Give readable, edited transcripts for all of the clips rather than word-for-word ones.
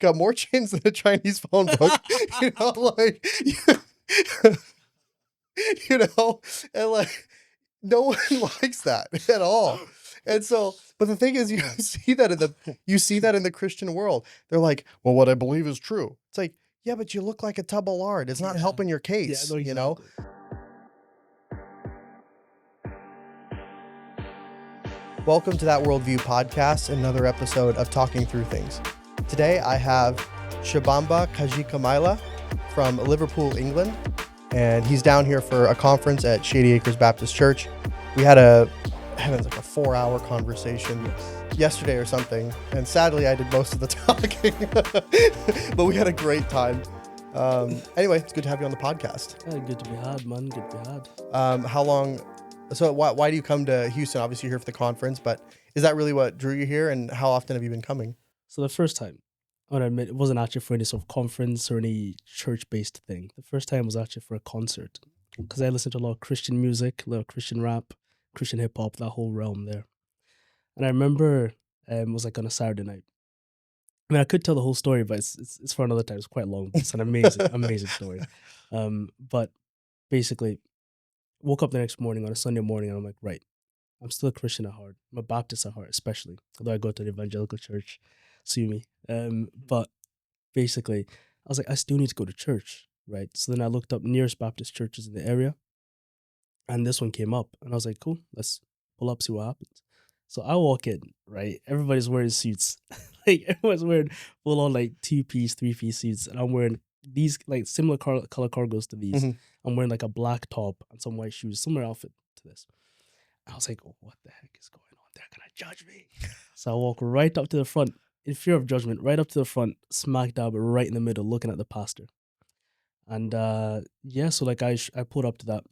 got more chains than a Chinese phone book. Like, and like, no one likes that at all. And so, but the thing is, you see that in the Christian world. They're like, well, what I believe is true. It's like, yeah, but you look like a tub of lard. It's not helping your case. Yeah, no, exactly. Welcome to That Worldview podcast, another episode of Talking Through Things. Today I have Shibamba Kazhikamila from Liverpool, England, and he's down here for a conference at Shady Acres Baptist Church. We had like a 4-hour conversation yesterday or something, and sadly I did most of the talking, but we had a great time. Anyway, it's good to have you on the podcast. Good to be had, man. Good to be had. How long? So why do you come to Houston? Obviously you're here for the conference, but is that really what drew you here? And how often have you been coming? So the first time, I want to admit, it wasn't actually for any sort of conference or any church-based thing. The first time was actually for a concert, because I listened to a lot of Christian music, a lot of Christian rap, Christian hip-hop, that whole realm there. And I remember it was like on a Saturday night. I mean, I could tell the whole story, but it's for another time. It's quite long. It's an amazing story. But basically, woke up the next morning on a Sunday morning, and I'm like, right, I'm still a Christian at heart. I'm a Baptist at heart, especially, although I go to an evangelical church. Sue me. But basically, I was like, I still need to go to church, right? So then I looked up nearest Baptist churches in the area, and this one came up, and I was like, cool, let's pull up, see what happens. So I walk in, right? Everybody's wearing suits. Like, everyone's wearing full on like 2-piece, 3-piece suits, and I'm wearing these like similar color cargos to these. Mm-hmm. I'm wearing like a black top and some white shoes, similar outfit to this. I was like, oh, what the heck is going on? They're gonna judge me. So I walk right up to the front, in fear of judgment, right up to the front, smack dab right in the middle, looking at the pastor. And so like I pulled up to that.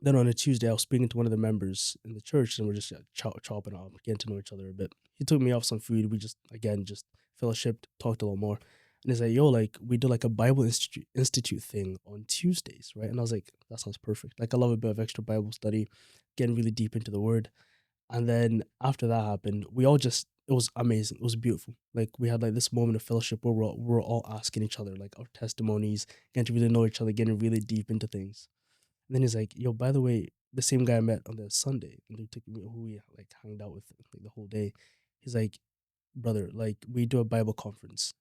Then on a Tuesday, I was speaking to one of the members in the church, and we're just chopping up, getting to know each other a bit. He took me off some food. We just fellowshipped, talked a little more. And he's like, yo, like, we do like a Bible Institute thing on Tuesdays, right? And I was like, that sounds perfect. Like, I love a bit of extra Bible study, getting really deep into the word. And then after that happened, it was amazing. It was beautiful. Like, we had like this moment of fellowship where we're all asking each other, like, our testimonies, getting to really know each other, getting really deep into things. And then he's like, yo, by the way, the same guy I met on the Sunday, and they took me, who we like hanged out with like the whole day. He's like, brother, like, we do a Bible conference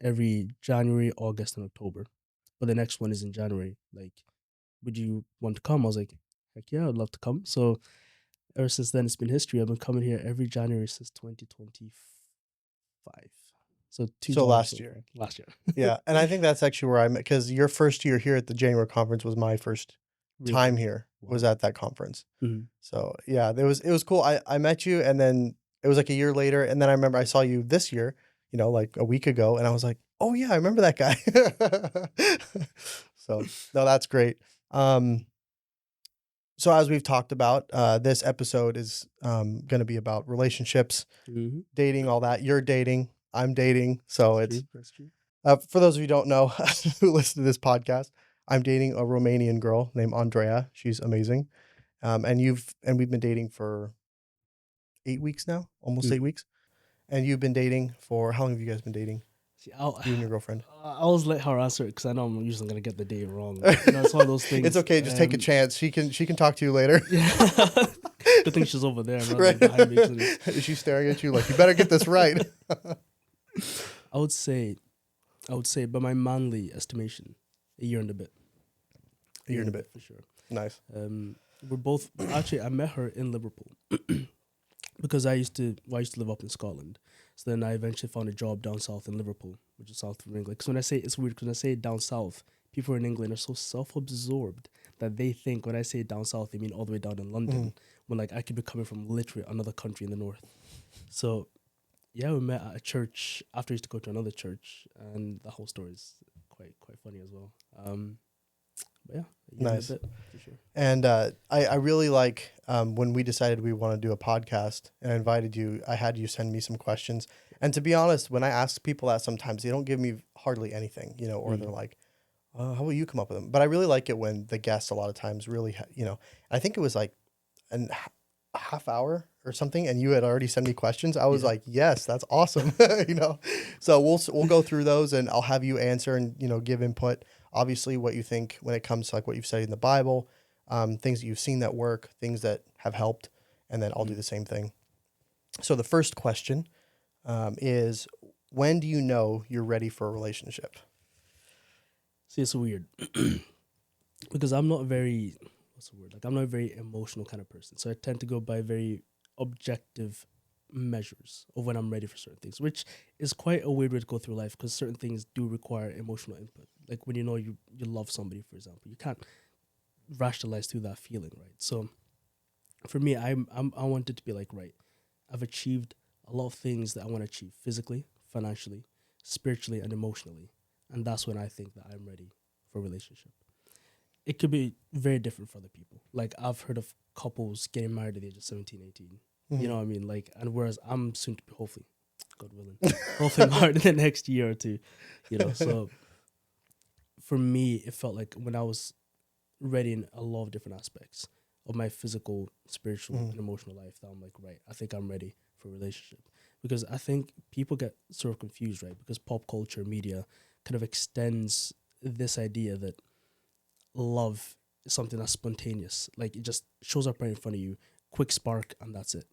every January, August, and October, but the next one is in January. Like, would you want to come? I was like, heck yeah, I'd love to come. So ever since then, it's been history. I've been coming here every January since 2025. So Last year. Yeah. And I think that's actually where I met, because your first year here at the January conference was my first time here. Was at that conference. Mm-hmm. So yeah, it was cool. I met you, and then it was like a year later, and then I remember I saw you this year, like a week ago, and I was like, oh yeah, I remember that guy. So no, that's great. So as we've talked about, this episode is going to be about relationships, Mm-hmm. dating, all that. You're dating, I'm dating, so That's true. for those of you who don't know who listen to this podcast, I'm dating a Romanian girl named Andrea. She's amazing. And we've been dating for 8 weeks now, almost 8 weeks. And you've been dating for, how long have you guys been dating? See, You and your girlfriend. I always let her answer it because I know I'm usually gonna get the date wrong. It's one of those things. It's okay, just take a chance. She can talk to you later. Yeah. Good thing she's over there. Right. Behind me. Is she staring at you like, you better get this right? I would say, by my manly estimation, a year and a bit. A year and a bit. For sure. Nice. We're both, actually, I met her in Liverpool because I used to live up in Scotland. So then I eventually found a job down south in Liverpool, which is south of England. Because when I say, it's weird, because when I say down south, people in England are so self-absorbed that they think when I say down south, they mean all the way down in London, when like I could be coming from literally another country in the north. So yeah, we met at a church after I used to go to another church, and the whole story is quite funny as well. But yeah, nice. Bit, for sure. And I really like when we decided we want to do a podcast, and I invited you, I had you send me some questions. And to be honest, when I ask people that, sometimes they don't give me hardly anything, or they're like, how will you come up with them? But I really like it when the guests a lot of times really, I think it was like a half hour or something, and you had already sent me questions. I was Yeah. like, yes, that's awesome. You know, so we'll go through those, and I'll have you answer and give input. Obviously, what you think when it comes to like what you've studied in the Bible, things that you've seen that work, things that have helped, and then I'll do the same thing. So the first question is, when do you know you're ready for a relationship? See, it's weird because I'm not very, what's the word? Like, I'm not a very emotional kind of person. So I tend to go by very objective measures of when I'm ready for certain things, which is quite a weird way to go through life because certain things do require emotional input. Like when you love somebody, for example, you can't rationalize through that feeling, right? So for me, I want it to be like, right, I've achieved a lot of things that I want to achieve physically, financially, spiritually, and emotionally. And that's when I think that I'm ready for a relationship. It could be very different for other people. Like I've heard of couples getting married at the age of 17, 18. You know what I mean? Like, and whereas I'm soon to be, hopefully, God willing, hopefully married in the next year or two, So for me, it felt like when I was ready in a lot of different aspects of my physical, spiritual, and emotional life, that I'm like, right, I think I'm ready for a relationship. Because I think people get sort of confused, right? Because pop culture, media kind of extends this idea that love is something that's spontaneous. Like it just shows up right in front of you, quick spark, and that's it.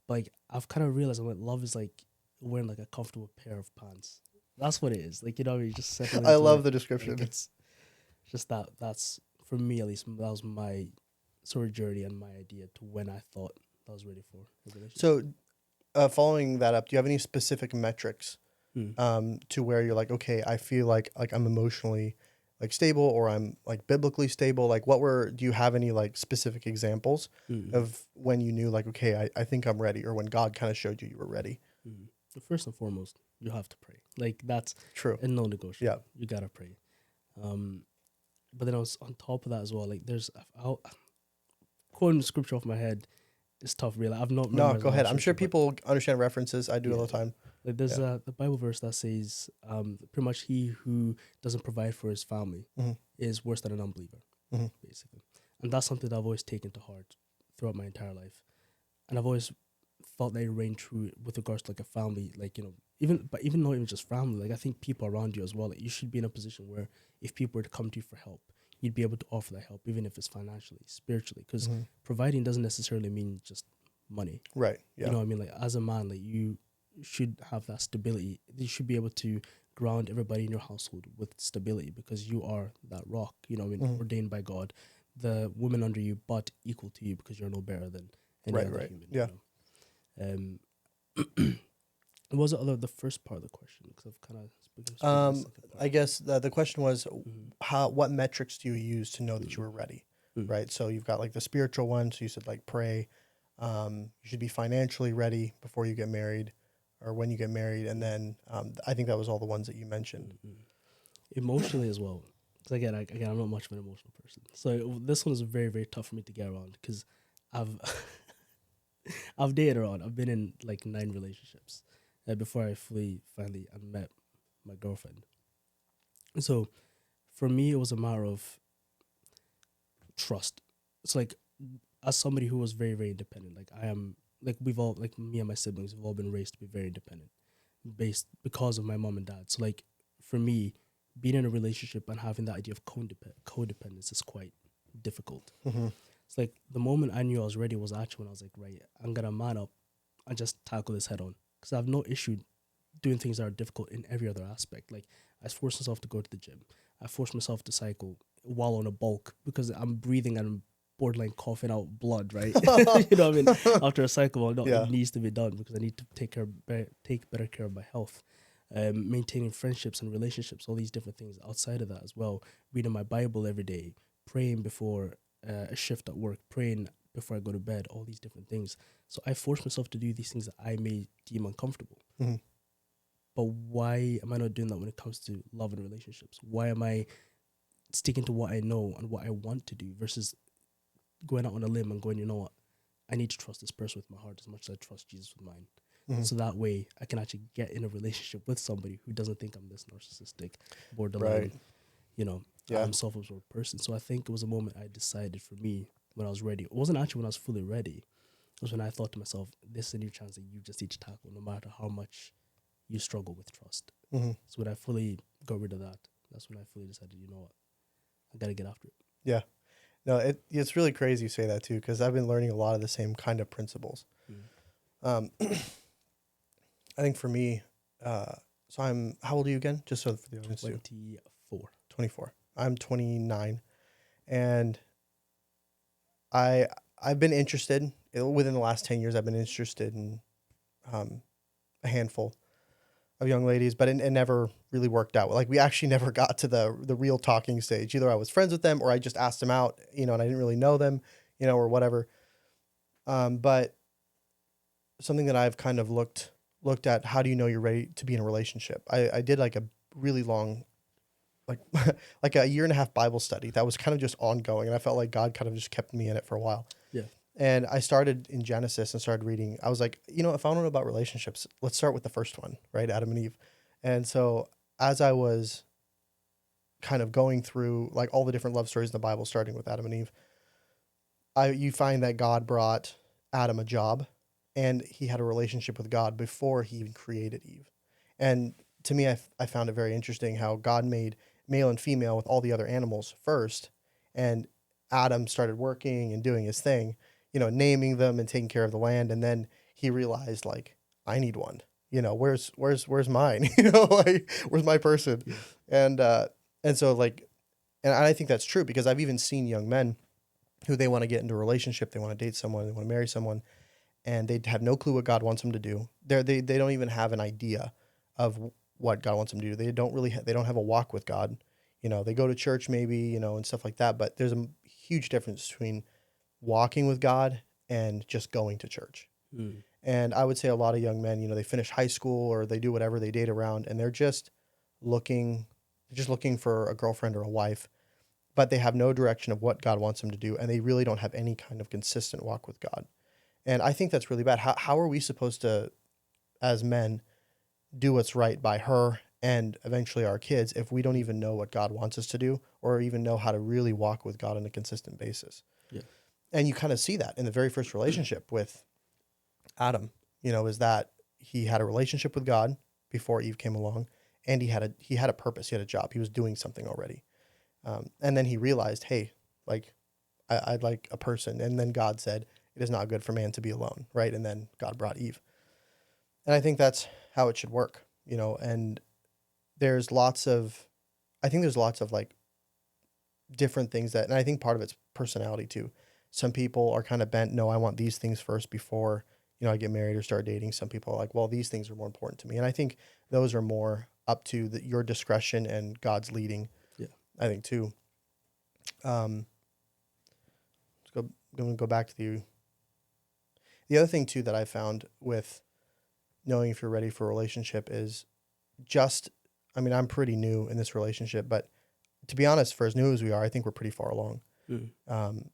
Like I've kind of realized, I'm like, love is like wearing like a comfortable pair of pants. That's what it is. Like you just settle I into love it. the description. Like it's just that. That's for me at least. That was my sort of journey and my idea to when I thought I was ready for a relationship. So, following that up, do you have any specific metrics Mm. to where you're like, okay, I feel like I'm emotionally like stable, or I'm like biblically stable? Like, do you have any like specific examples Mm. of when you knew like, okay, I think I'm ready, or when God kind of showed you were ready? Mm. First and foremost, you have to pray. Like that's True. a non-negotiable. Yeah. You gotta pray. But then I was on top of that as well. Like there's quoting the scripture off my head is tough. Really, I've not No, memorized go a lot ahead. of I'm sure scripture, but people understand references. I do it all the yeah. time. Like there's Yeah. the Bible verse that says, pretty much he who doesn't provide for his family is worse than an unbeliever, basically. And that's something that I've always taken to heart throughout my entire life. And I've always thought that it reigned true with regards to like a family, like, even not even just family, like I think people around you as well. Like you should be in a position where if people were to come to you for help, you'd be able to offer that help, even if it's financially, spiritually, because providing doesn't necessarily mean just money. Right. Yeah. You know what I mean? Like as a man, like you should have that stability. You should be able to ground everybody in your household with stability because you are that rock, ordained by God. The woman under you, but equal to you because you're no better than any Right. other Right. human. Yeah. What was the first part of the question? Because I've kind of spoken the second part. I guess the question was, Mhm. what metrics do you use to know that you were ready? Mm. Right. So you've got like the spiritual one. So you said like pray. You should be financially ready before you get married, or when you get married, and then I think that was all the ones that you mentioned. Emotionally as well. Because again, I'm not much of an emotional person. So this one is very, very tough for me to get around because I've I've dated around. I've been in like 9 relationships before I finally met my girlfriend. So for me, it was a matter of trust. It's like as somebody who was very, very independent, like I am, like we've all, like me and my siblings have all been raised to be very independent based because of my mom and dad. So like for me, being in a relationship and having that idea of codependence is quite difficult. It's like the moment I knew I was ready was actually when I was like, right, I'm gonna man up and just tackle this head on because I have no issue doing things that are difficult in every other aspect. Like I forced myself to go to the gym. I forced myself to cycle while on a bulk because I'm breathing and I'm borderline coughing out blood, right? You know what I mean? After a cycle, well, no, Yeah. it needs to be done because I need to take better care of my health. Maintaining friendships and relationships, all these different things outside of that as well. Reading my Bible every day, praying before a shift at work, praying before I go to bed, all these different things. So I force myself to do these things that I may deem uncomfortable. But why am I not doing that when it comes to love and relationships? Why am I sticking to what I know and what I want to do versus going out on a limb and going, you know what, I need to trust this person with my heart as much as I trust Jesus with mine. So that way I can actually get in a relationship with somebody who doesn't think I'm this narcissistic, borderline, Yeah. self-absorbed person. So I think it was a moment I decided for me when I was ready. It wasn't actually when I was fully ready. was when I thought to myself, this is a new chance that you just need to tackle, no matter how much you struggle with trust. Mm-hmm. So when I fully got rid of that, that's when I fully decided, you know what, I got to get after it. Yeah. No, it's really crazy you say that too, because I've been learning a lot of the same kind of principles. Mm. I think for me, so how old are you again? Just so for the audience too. 24. 24. I'm 29, and I've been interested within the last 10 years. I've been interested in a handful of young ladies, but it never really worked out. Like we actually never got to the real talking stage. Either I was friends with them or I just asked them out, and I didn't really know them, or whatever. But something that I've kind of looked at, how do you know you're ready to be in a relationship? I did like a really long, like like a 1.5 year Bible study that was kind of just ongoing, and I felt like God kind of just kept me in it for a while. Yeah. And I started in Genesis and started reading. I was like, if I want to know about relationships, let's start with the first one, right? Adam and Eve. And so as I was kind of going through like all the different love stories in the Bible, starting with Adam and Eve, you find that God brought Adam a job, and he had a relationship with God before he even created Eve. And to me, I found it very interesting how God made male and female with all the other animals first, and Adam started working and doing his thing, naming them and taking care of the land. And then he realized, like, I need one. Where's mine? Like, where's my person? Yeah. And so like, and I think that's true, because I've even seen young men who they want to get into a relationship, they want to date someone, they want to marry someone, and they have no clue what God wants them to do. They don't even have an idea of what God wants them to do. They don't really they don't have a walk with God. They go to church maybe, and stuff like that, but there's a huge difference between walking with God and just going to church. Mm. And I would say a lot of young men, they finish high school or they do whatever, they date around, and they're just looking for a girlfriend or a wife, but they have no direction of what God wants them to do, and they really don't have any kind of consistent walk with God. And I think that's really bad. How are we supposed to, as men, do what's right by her and eventually our kids if we don't even know what God wants us to do, or even know how to really walk with God on a consistent basis? Yeah. And you kind of see that in the very first relationship with Adam, is that he had a relationship with God before Eve came along, and he had a purpose, he had a job, he was doing something already. And then he realized, hey, like, I'd like a person. And then God said, it is not good for man to be alone, right? And then God brought Eve. And I think that's how it should work, and there's lots of like different things and I think part of it's personality too. Some people are kind of bent, no, I want these things first before, I get married or start dating. Some people are like, well, these things are more important to me. And I think those are more up to your discretion and God's leading. Yeah. I think too. Going to go back to the other thing too that I found with knowing if you're ready for a relationship is I'm pretty new in this relationship, but to be honest, for as new as we are, I think we're pretty far along. Mm.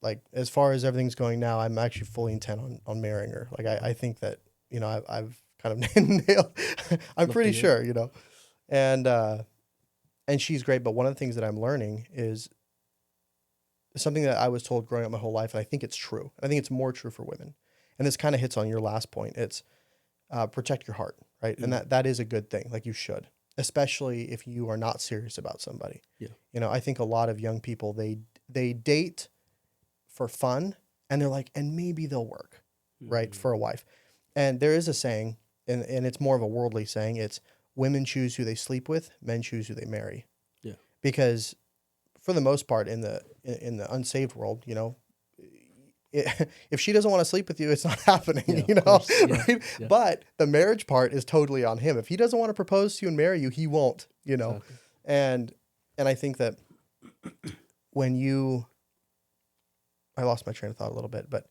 Like as far as everything's going now, I'm actually fully intent on marrying her. Like I think that, I've kind of nailed, I'm pretty sure, and she's great. But one of the things that I'm learning is something that I was told growing up my whole life, and I think it's true. I think it's more true for women. And this kind of hits on your last point. It's protect your heart, right? And that is a good thing. Like you should, especially if you are not serious about somebody. Yeah. I think a lot of young people, they date for fun, and they're like, and maybe they'll work, right, for a wife. And there is a saying, and it's more of a worldly saying. It's women choose who they sleep with, men choose who they marry. Yeah. Because for the most part, in the unsaved world, if she doesn't want to sleep with you, it's not happening, right? Yeah. But the marriage part is totally on him. If he doesn't want to propose to you and marry you, he won't, Exactly. And I think that I lost my train of thought a little bit, but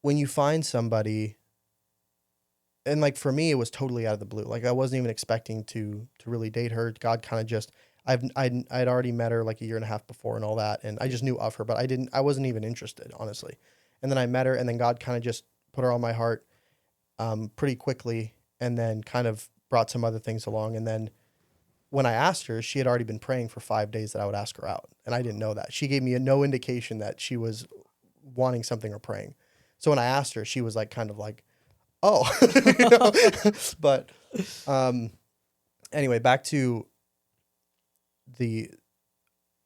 when you find somebody, and like for me, it was totally out of the blue. Like I wasn't even expecting to really date her. God kind of just, I'd already met her like 1.5 years before and all that, and I just knew of her, but I wasn't even interested, honestly. And then I met her, and then God kind of just put her on my heart pretty quickly, and then kind of brought some other things along. And then when I asked her, she had already been praying for 5 days that I would ask her out. and I didn't know that. She gave me no indication that she was wanting something or praying. So when I asked her, she was like, kind of like, oh, you know? But anyway, back to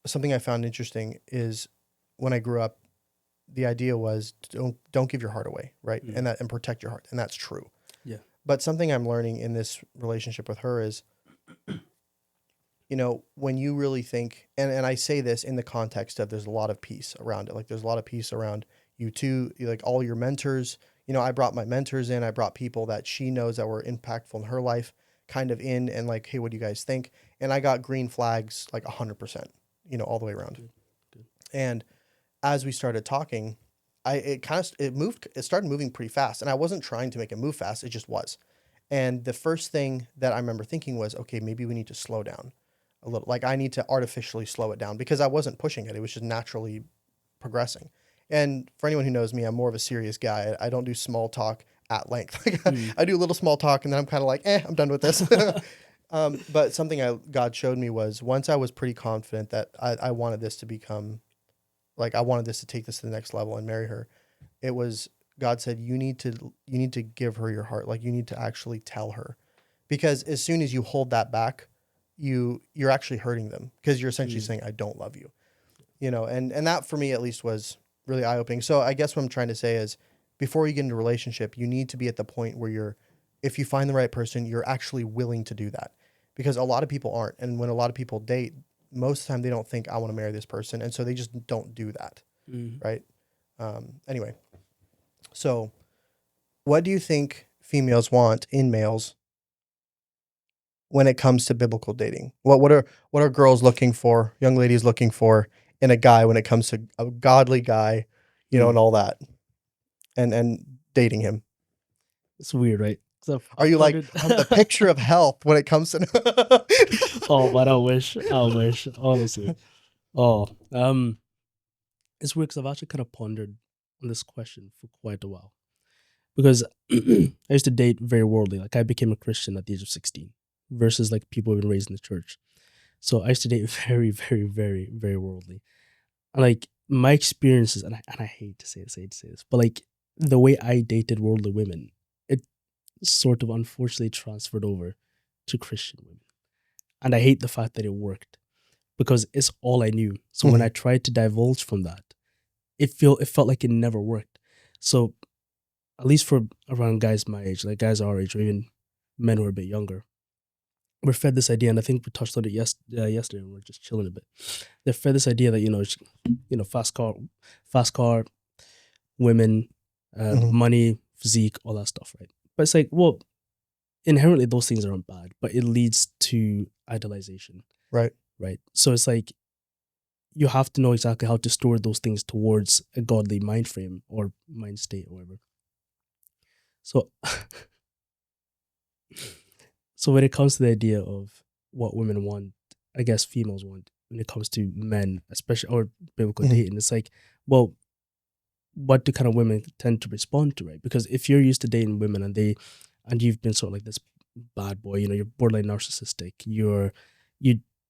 something I found interesting is when I grew up, the idea was don't give your heart away, right? And protect your heart, and that's true. Yeah. But something I'm learning in this relationship with her is, you know, when you really think, and I say this in the context of there's a lot of peace around it. Like there's a lot of peace around you too, like all your mentors. You know, I brought my mentors in. I brought people that she knows that were impactful in her life, kind of in and like, hey, what do you guys think? And I got green flags like 100%, you know, all the way around. Good. And as we started talking, it started moving pretty fast, and I wasn't trying to make it move fast. It just was. And the first thing that I remember thinking was, okay, maybe we need to slow down a little. Like I need to artificially slow it down because I wasn't pushing it. It was just naturally progressing. And for anyone who knows me, I'm more of a serious guy. I don't do small talk at length. I do a little small talk and then I'm kind of like, I'm done with this. But something God showed me was once I was pretty confident that I wanted this to become, like I wanted this to take this to the next level and marry her. It was, God said, you need to give her your heart. Like you need to actually tell her, because as soon as you hold that back, you're actually hurting them, because you're essentially saying, I don't love you, you know? And that for me, at least, was really eye-opening. So I guess what I'm trying to say is before you get into a relationship, you need to be at the point where if you find the right person, you're actually willing to do that, because a lot of people aren't. And when a lot of people date, most of the time they don't think I want to marry this person. And so they just don't do that. Right. Anyway, so what do you think females want in males when it comes to biblical dating? What are girls looking for, young ladies looking for in a guy when it comes to a godly guy, you know, and all that, and dating him? It's weird, right? So Are you like, I'm the picture of health when it comes to Oh, but I wish, honestly. Oh, it's weird because I've actually kind of pondered on this question for quite a while, because I used to date very worldly. Like I became a Christian at the age of 16 versus like people who've been raised in the church. So I used to date very, very, very, very worldly. And like my experiences, and I hate to say this, but like the way I dated worldly women, it sort of unfortunately transferred over to Christian women. And I hate the fact that it worked, because it's all I knew. So when I tried to divulge from that, it felt like it never worked. So at least for around guys my age, like guys our age, or even men who are a bit younger, we're fed this idea, and I think we touched on it yesterday when we are just chilling a bit. They're fed this idea that fast car, women, money, physique, all that stuff, right? But it's like, well, inherently those things aren't bad, but it leads to idolization, right? So it's like you have to know exactly how to store those things towards a godly mind frame or mind state or whatever. So, so when it comes to the idea of what women want, I guess females want when it comes to men, especially, or biblical dating, it's like, well, what do kind of women tend to respond to, right? Because if you're used to dating women and you've been sort of like this bad boy, you're borderline narcissistic, you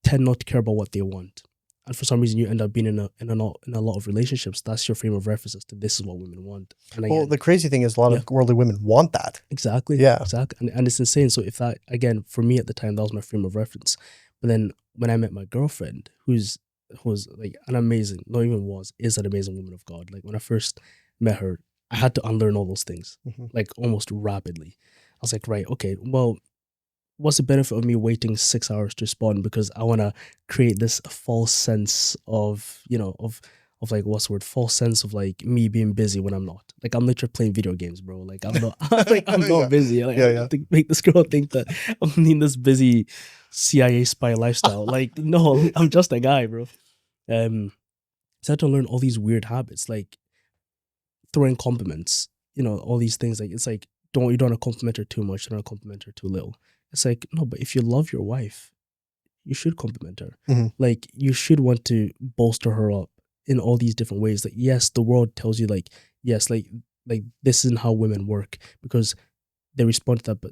tend not to care about what they want. And for some reason, you end up being in a lot of relationships. That's your frame of reference as to this is what women want. And again, the crazy thing is a lot of worldly women want that. Exactly. Yeah. Exactly. And it's insane. So if that, again, for me at the time, that was my frame of reference. But then when I met my girlfriend, who was like an amazing, not even was, is an amazing woman of God. Like when I first met her, I had to unlearn all those things, like almost rapidly. I was like, right, okay, well, what's the benefit of me waiting 6 hours to respond because I want to create this false sense of, of like, what's the word? False sense of like me being busy when I'm not. Like I'm literally playing video games, bro. Like I'm not, I'm not busy. Like I make this girl think that I'm in this busy CIA spy lifestyle. Like no, I'm just a guy, bro. So I had to learn all these weird habits, like throwing compliments, all these things. Like it's like, you don't want to compliment her too much, you don't want to compliment her too little. It's like, no, but if you love your wife, you should compliment her. Like you should want to bolster her up in all these different ways. Like, yes, the world tells you like, yes, like this isn't how women work because they respond to that, but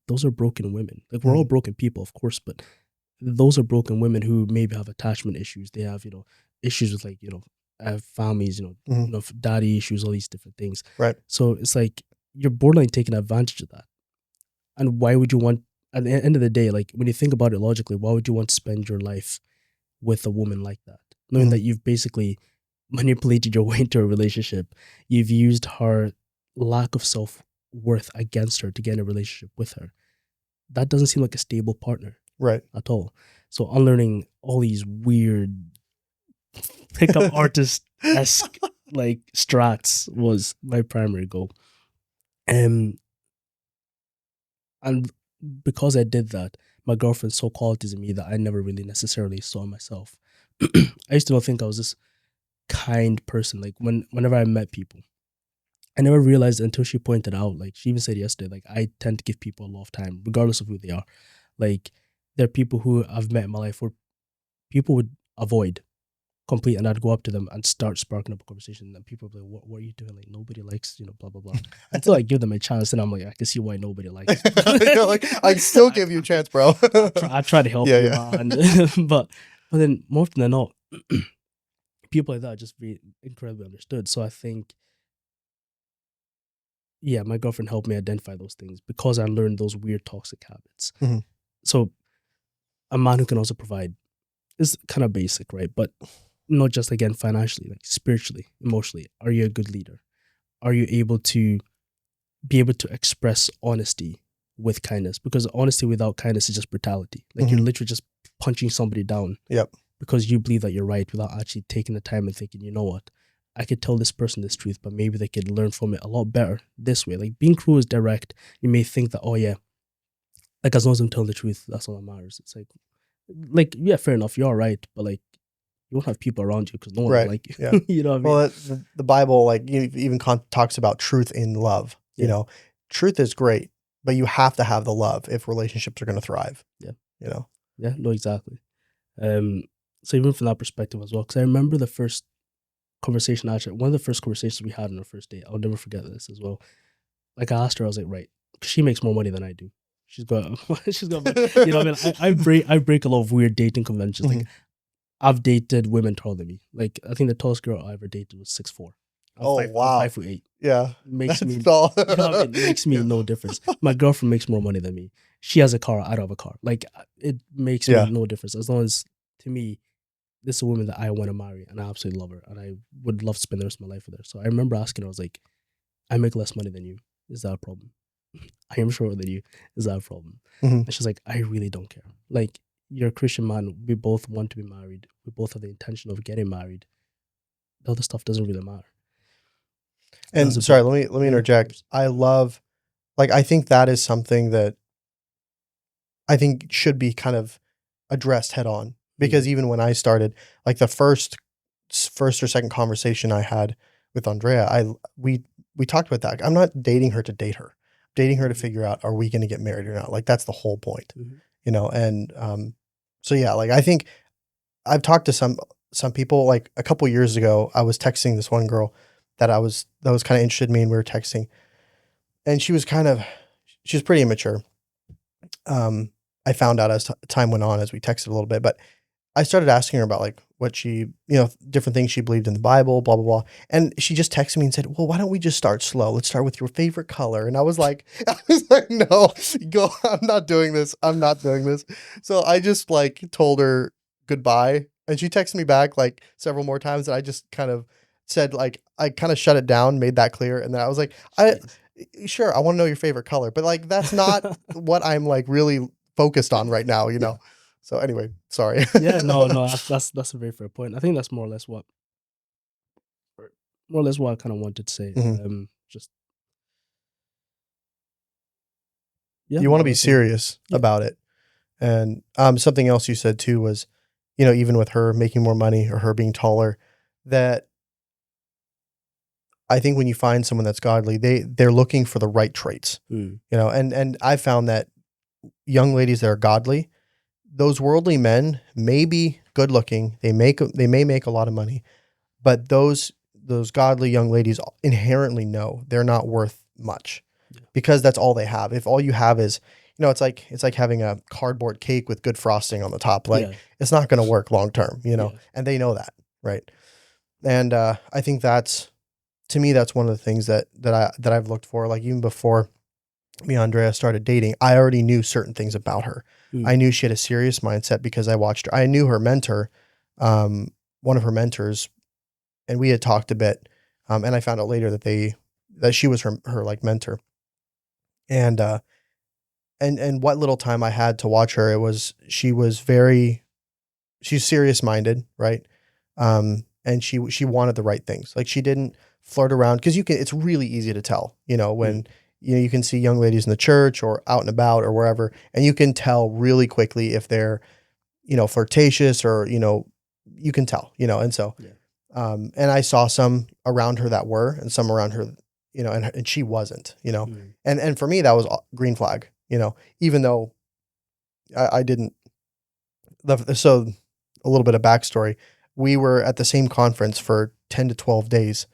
those are broken women. Like we're all broken people, of course, but those are broken women who maybe have attachment issues. They have, issues with, like, families, daddy issues, all these different things. Right. So it's like you're borderline taking advantage of that. And why would you want, at the end of the day, like, when you think about it logically, why would you want to spend your life with a woman like that? Knowing that you've basically manipulated your way into a relationship, you've used her lack of self-worth against her to get in a relationship with her. That doesn't seem like a stable partner. Right. At all. So unlearning all these weird pickup artist-esque like strats was my primary goal. And because I did that, my girlfriend saw qualities in me that I never really necessarily saw in myself. I used to not think I was this kind person. Like, whenever I met people, I never realized until she pointed out, like, she even said yesterday, like, I tend to give people a lot of time, regardless of who they are. Like, there are people who I've met in my life where people would avoid complete, and I'd go up to them and start sparking up a conversation, and people would be like, what are you doing? Like, nobody likes, blah, blah, blah. Until I give them a chance, and I'm like, I can see why nobody likes me. You're like, I still give you a chance, bro. I try to help you, man. but then more often than not, people like that just be incredibly understood. So I think, yeah, my girlfriend helped me identify those things because I learned those weird toxic habits. Mm-hmm. So a man who can also provide is kind of basic, right? But not just, again, financially, like spiritually, emotionally. Are you a good leader? Are you able to express honesty with kindness? Because honesty without kindness is just brutality. Like, you're literally just punching somebody down. Yep. Because you believe that you're right without actually taking the time and thinking, you know what? I could tell this person this truth, but maybe they could learn from it a lot better this way. Like, being cruel is direct. You may think that, oh yeah, like, as long as I'm telling the truth, that's all that matters. It's like, yeah, fair enough, you're right, but like, you won't have people around you because no one will like you. Yeah. You know what I mean? Well, the Bible, like, even talks about truth in love. Yeah. Truth is great, but you have to have the love if relationships are going to thrive. Yeah. Yeah, no, exactly. So even from that perspective as well, because I remember the first conversation, actually, one of the first conversations we had on our first date, I'll never forget this as well. Like, I asked her, I was like, right, because she makes more money than I do. She's got, you know what I mean? I break a lot of weird dating conventions. Like, I've dated women taller than me. Like, I think the tallest girl I ever dated was 6'4". Wow. I'm 5'8". Yeah. Makes me tall. it makes me no difference. My girlfriend makes more money than me. She has a car, I don't have a car. Like, it makes me no difference. As long as, to me, this is a woman that I want to marry and I absolutely love her and I would love to spend the rest of my life with her. So I remember asking her, I was like, I make less money than you. Is that a problem? I am shorter than you. Is that a problem? And she's like, I really don't care. Like, you're a Christian man. We both want to be married. We both have the intention of getting married. The other stuff doesn't really matter. And sorry, let me interject. I love, like, I think that is something that I think should be kind of addressed head on. Because even when I started, like, the first or second conversation I had with Andrea, we talked about that. I'm not dating her to date her. I'm dating her to figure out, are we going to get married or not? Like, that's the whole point, and so yeah, like, I think I've talked to some people. Like, a couple years ago, I was texting this one girl that was kind of interested in me, and we were texting, and she was pretty immature. I found out as time went on, as we texted a little bit, but I started asking her about, like, what she, different things she believed in the Bible, blah, blah, blah. And she just texted me and said, well, why don't we just start slow? Let's start with your favorite color. And I was like, no, I'm not doing this. I'm not doing this. So I just, like, told her goodbye. And she texted me back, like, several more times. And I just kind of said, like, I kind of shut it down, made that clear. And then I was like, sure, I want to know your favorite color. But, like, that's not what I'm, like, really focused on right now, Yeah. So anyway, sorry. Yeah, no, that's a very fair point. I think that's more or less what I kind of wanted to say. Just you want to be serious about it. And something else you said too was, even with her making more money or her being taller, that I think when you find someone that's godly, they're looking for the right traits. And I found that young ladies that are godly, those worldly men may be good looking. They may make a lot of money, but those godly young ladies inherently know they're not worth much because that's all they have. If all you have is it's like having a cardboard cake with good frosting on the top. Like Yeah. it's not going to work long term, Yeah. and they know that, right? And I think to me that's one of the things that I've looked for. Like even before me and Andrea started dating, I already knew certain things about her. I knew she had a serious mindset because I watched her. I knew her mentor, one of her mentors, and we had talked a bit. And I found out later that she was her like mentor. And and what little time I had to watch her, she's serious minded, right? And she wanted the right things. Like she didn't flirt around because it's really easy to tell, when you can see young ladies in the church or out and about or wherever, and you can tell really quickly if they're, flirtatious or, you can tell, and so, Yeah. and I saw some around her that were, and some around her, and she wasn't, and for me, that was green flag, even though I didn't, so a little bit of backstory. We were at the same conference for 10 to 12 days.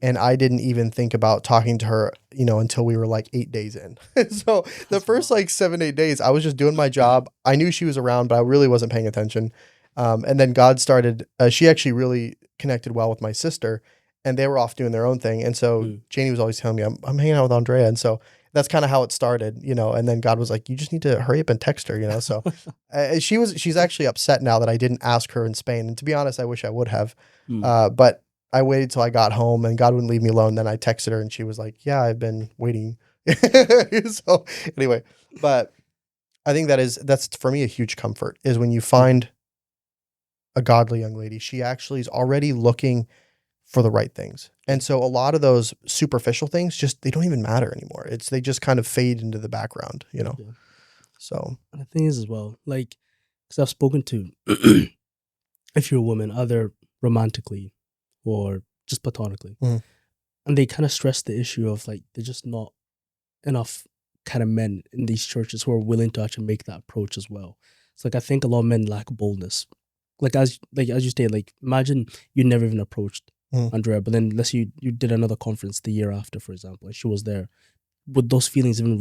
And I didn't even think about talking to her, until we were like 8 days in. So the first like 7, 8 days, I was just doing my job. I knew she was around, but I really wasn't paying attention. And then God started, she actually really connected well with my sister, and they were off doing their own thing. And so Janie was always telling me, I'm hanging out with Andrea. And so that's kind of how it started, and then God was like, you just need to hurry up and text her, so she's actually upset now that I didn't ask her in Spain. And to be honest, I wish I would have, but I waited till I got home and God wouldn't leave me alone. Then I texted her and she was like, yeah, I've been waiting. So anyway, but I think that's for me a huge comfort is when you find a godly young lady, she actually is already looking for the right things. And so a lot of those superficial things they don't even matter anymore. They just kind of fade into the background, Yeah. So. And the thing is as well, like, because I've spoken to, if you're a woman, either romantically or just platonically, and they kind of stress the issue of like, they're just not enough kind of men in these churches who are willing to actually make that approach as well. It's like, I think a lot of men lack boldness. Like as you stated, like imagine you never even approached Andrea, but then let's say you did another conference the year after, for example, and she was there. Would those feelings even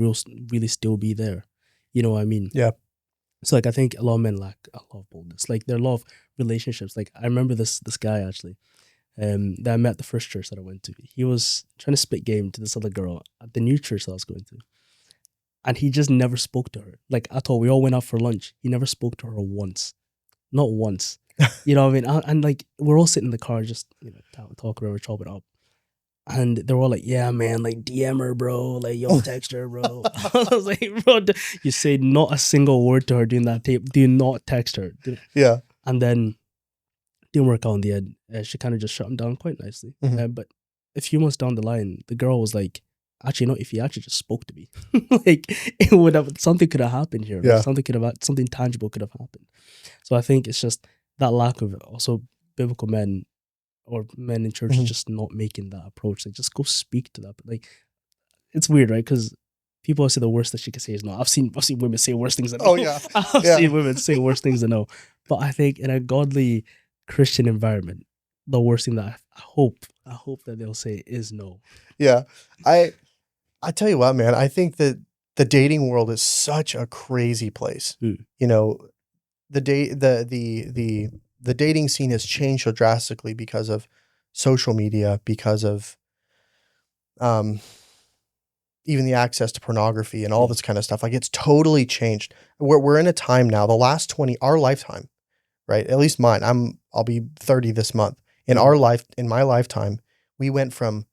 really still be there? You know what I mean? Yeah. So like I think a lot of men lack a lot of boldness. Like there are a lot of relationships. Like I remember this guy actually, that I met at the first church that I went to. He was trying to spit game to this other girl at the new church that I was going to. And he just never spoke to her. Like at all. We all went out for lunch. He never spoke to her once. Not once. You know what I mean? And like we're all sitting in the car just, talking or chopping up. And they were all like, yeah, man, like DM her, bro. Like, yo, text her, bro. I was like, bro, you say not a single word to her during that tape. Do not text her. Yeah. And then didn't work out in the end. She kind of just shut him down quite nicely. But a few months down the line, the girl was like, actually, no, if he actually just spoke to me, like it would have, something could have happened here. Yeah. Like, something tangible could have happened. So I think it's just that lack of also biblical men or men in church just not making that approach. Like, just go speak to that. But like, it's weird, right? Because people say the worst that she can say is no. I've seen women say worse things than no. Oh yeah. I've seen women say worse things than no. But I think in a godly Christian environment, the worst thing that I hope that they'll say is no. Yeah. I tell you what, man, I think that the dating world is such a crazy place. The dating scene has changed so drastically because of social media, because of even the access to pornography and all this kind of stuff. Like it's totally changed. We're in a time now, the last 20, our lifetime, right? At least mine. I'll be 30 this month. In my lifetime, we went from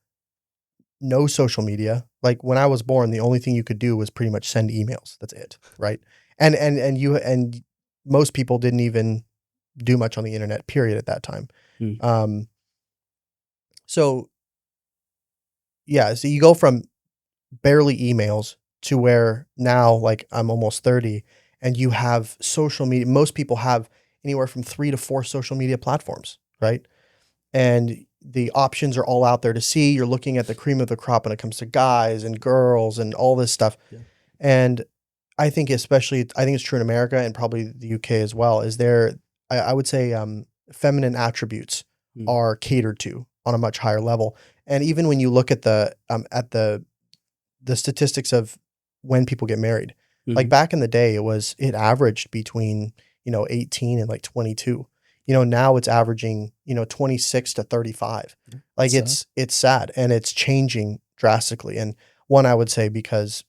no social media. Like when I was born, the only thing you could do was pretty much send emails. That's it, right? And most people didn't even do much on the internet, period, at that time. So you go from barely emails to where now, like I'm almost 30, and you have social media. Most people have anywhere from 3 to 4 social media platforms, right? And the options are all out there to see. You're looking at the cream of the crop when it comes to guys and girls and all this stuff. Yeah. And I think it's true in America and probably the UK as well, is I would say feminine attributes are catered to on a much higher level. And even when you look at the statistics of when people get married, Like back in the day, it averaged between, 18 and like 22. Now it's averaging, 26 to 35. Like Sad. it's sad and it's changing drastically. And one, I would say because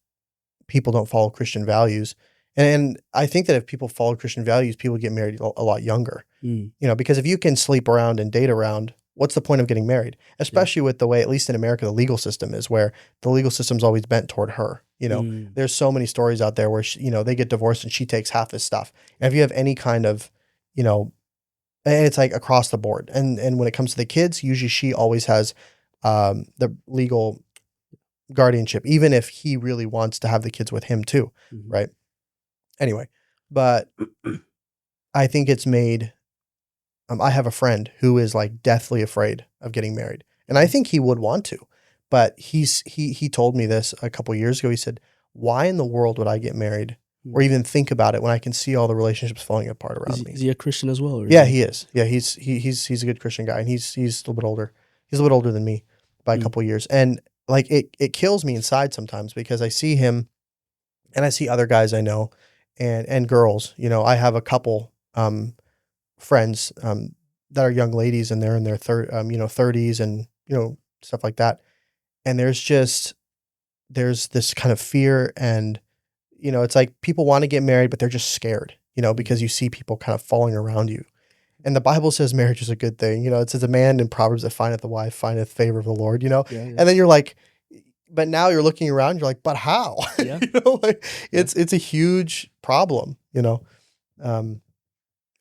people don't follow Christian values. And I think that if people follow Christian values, people get married a lot younger. Because if you can sleep around and date around, what's the point of getting married? Especially with the way, at least in America, the legal system is, where the legal system's always bent toward her. There's so many stories out there where they get divorced and she takes half his stuff. And if you have any kind of, and it's like across the board. And when it comes to the kids, usually she always has the legal guardianship, even if he really wants to have the kids with him too, right? Anyway, but I think it's made. I have a friend who is like deathly afraid of getting married, and I think he would want to, but he told me this a couple years ago. He said, "Why in the world would I get married or even think about it when I can see all the relationships falling apart around me?" Is he a Christian as well? Or Yeah, he is. Yeah, he's a good Christian guy, and he's a little bit older. He's a little bit older than me by a couple years, and like it kills me inside sometimes because I see him, and I see other guys I know, and girls. I have a couple friends that are young ladies, and they're in their 30s and stuff like that, and there's this kind of fear, and it's like people want to get married, but they're just scared, because you see people kind of falling around you. And the Bible says marriage is a good thing. It says a man in Proverbs that findeth a wife findeth favor of the Lord, Yeah. And then you're like, but now you're looking around, you're like, but how? Yeah. It's a huge problem,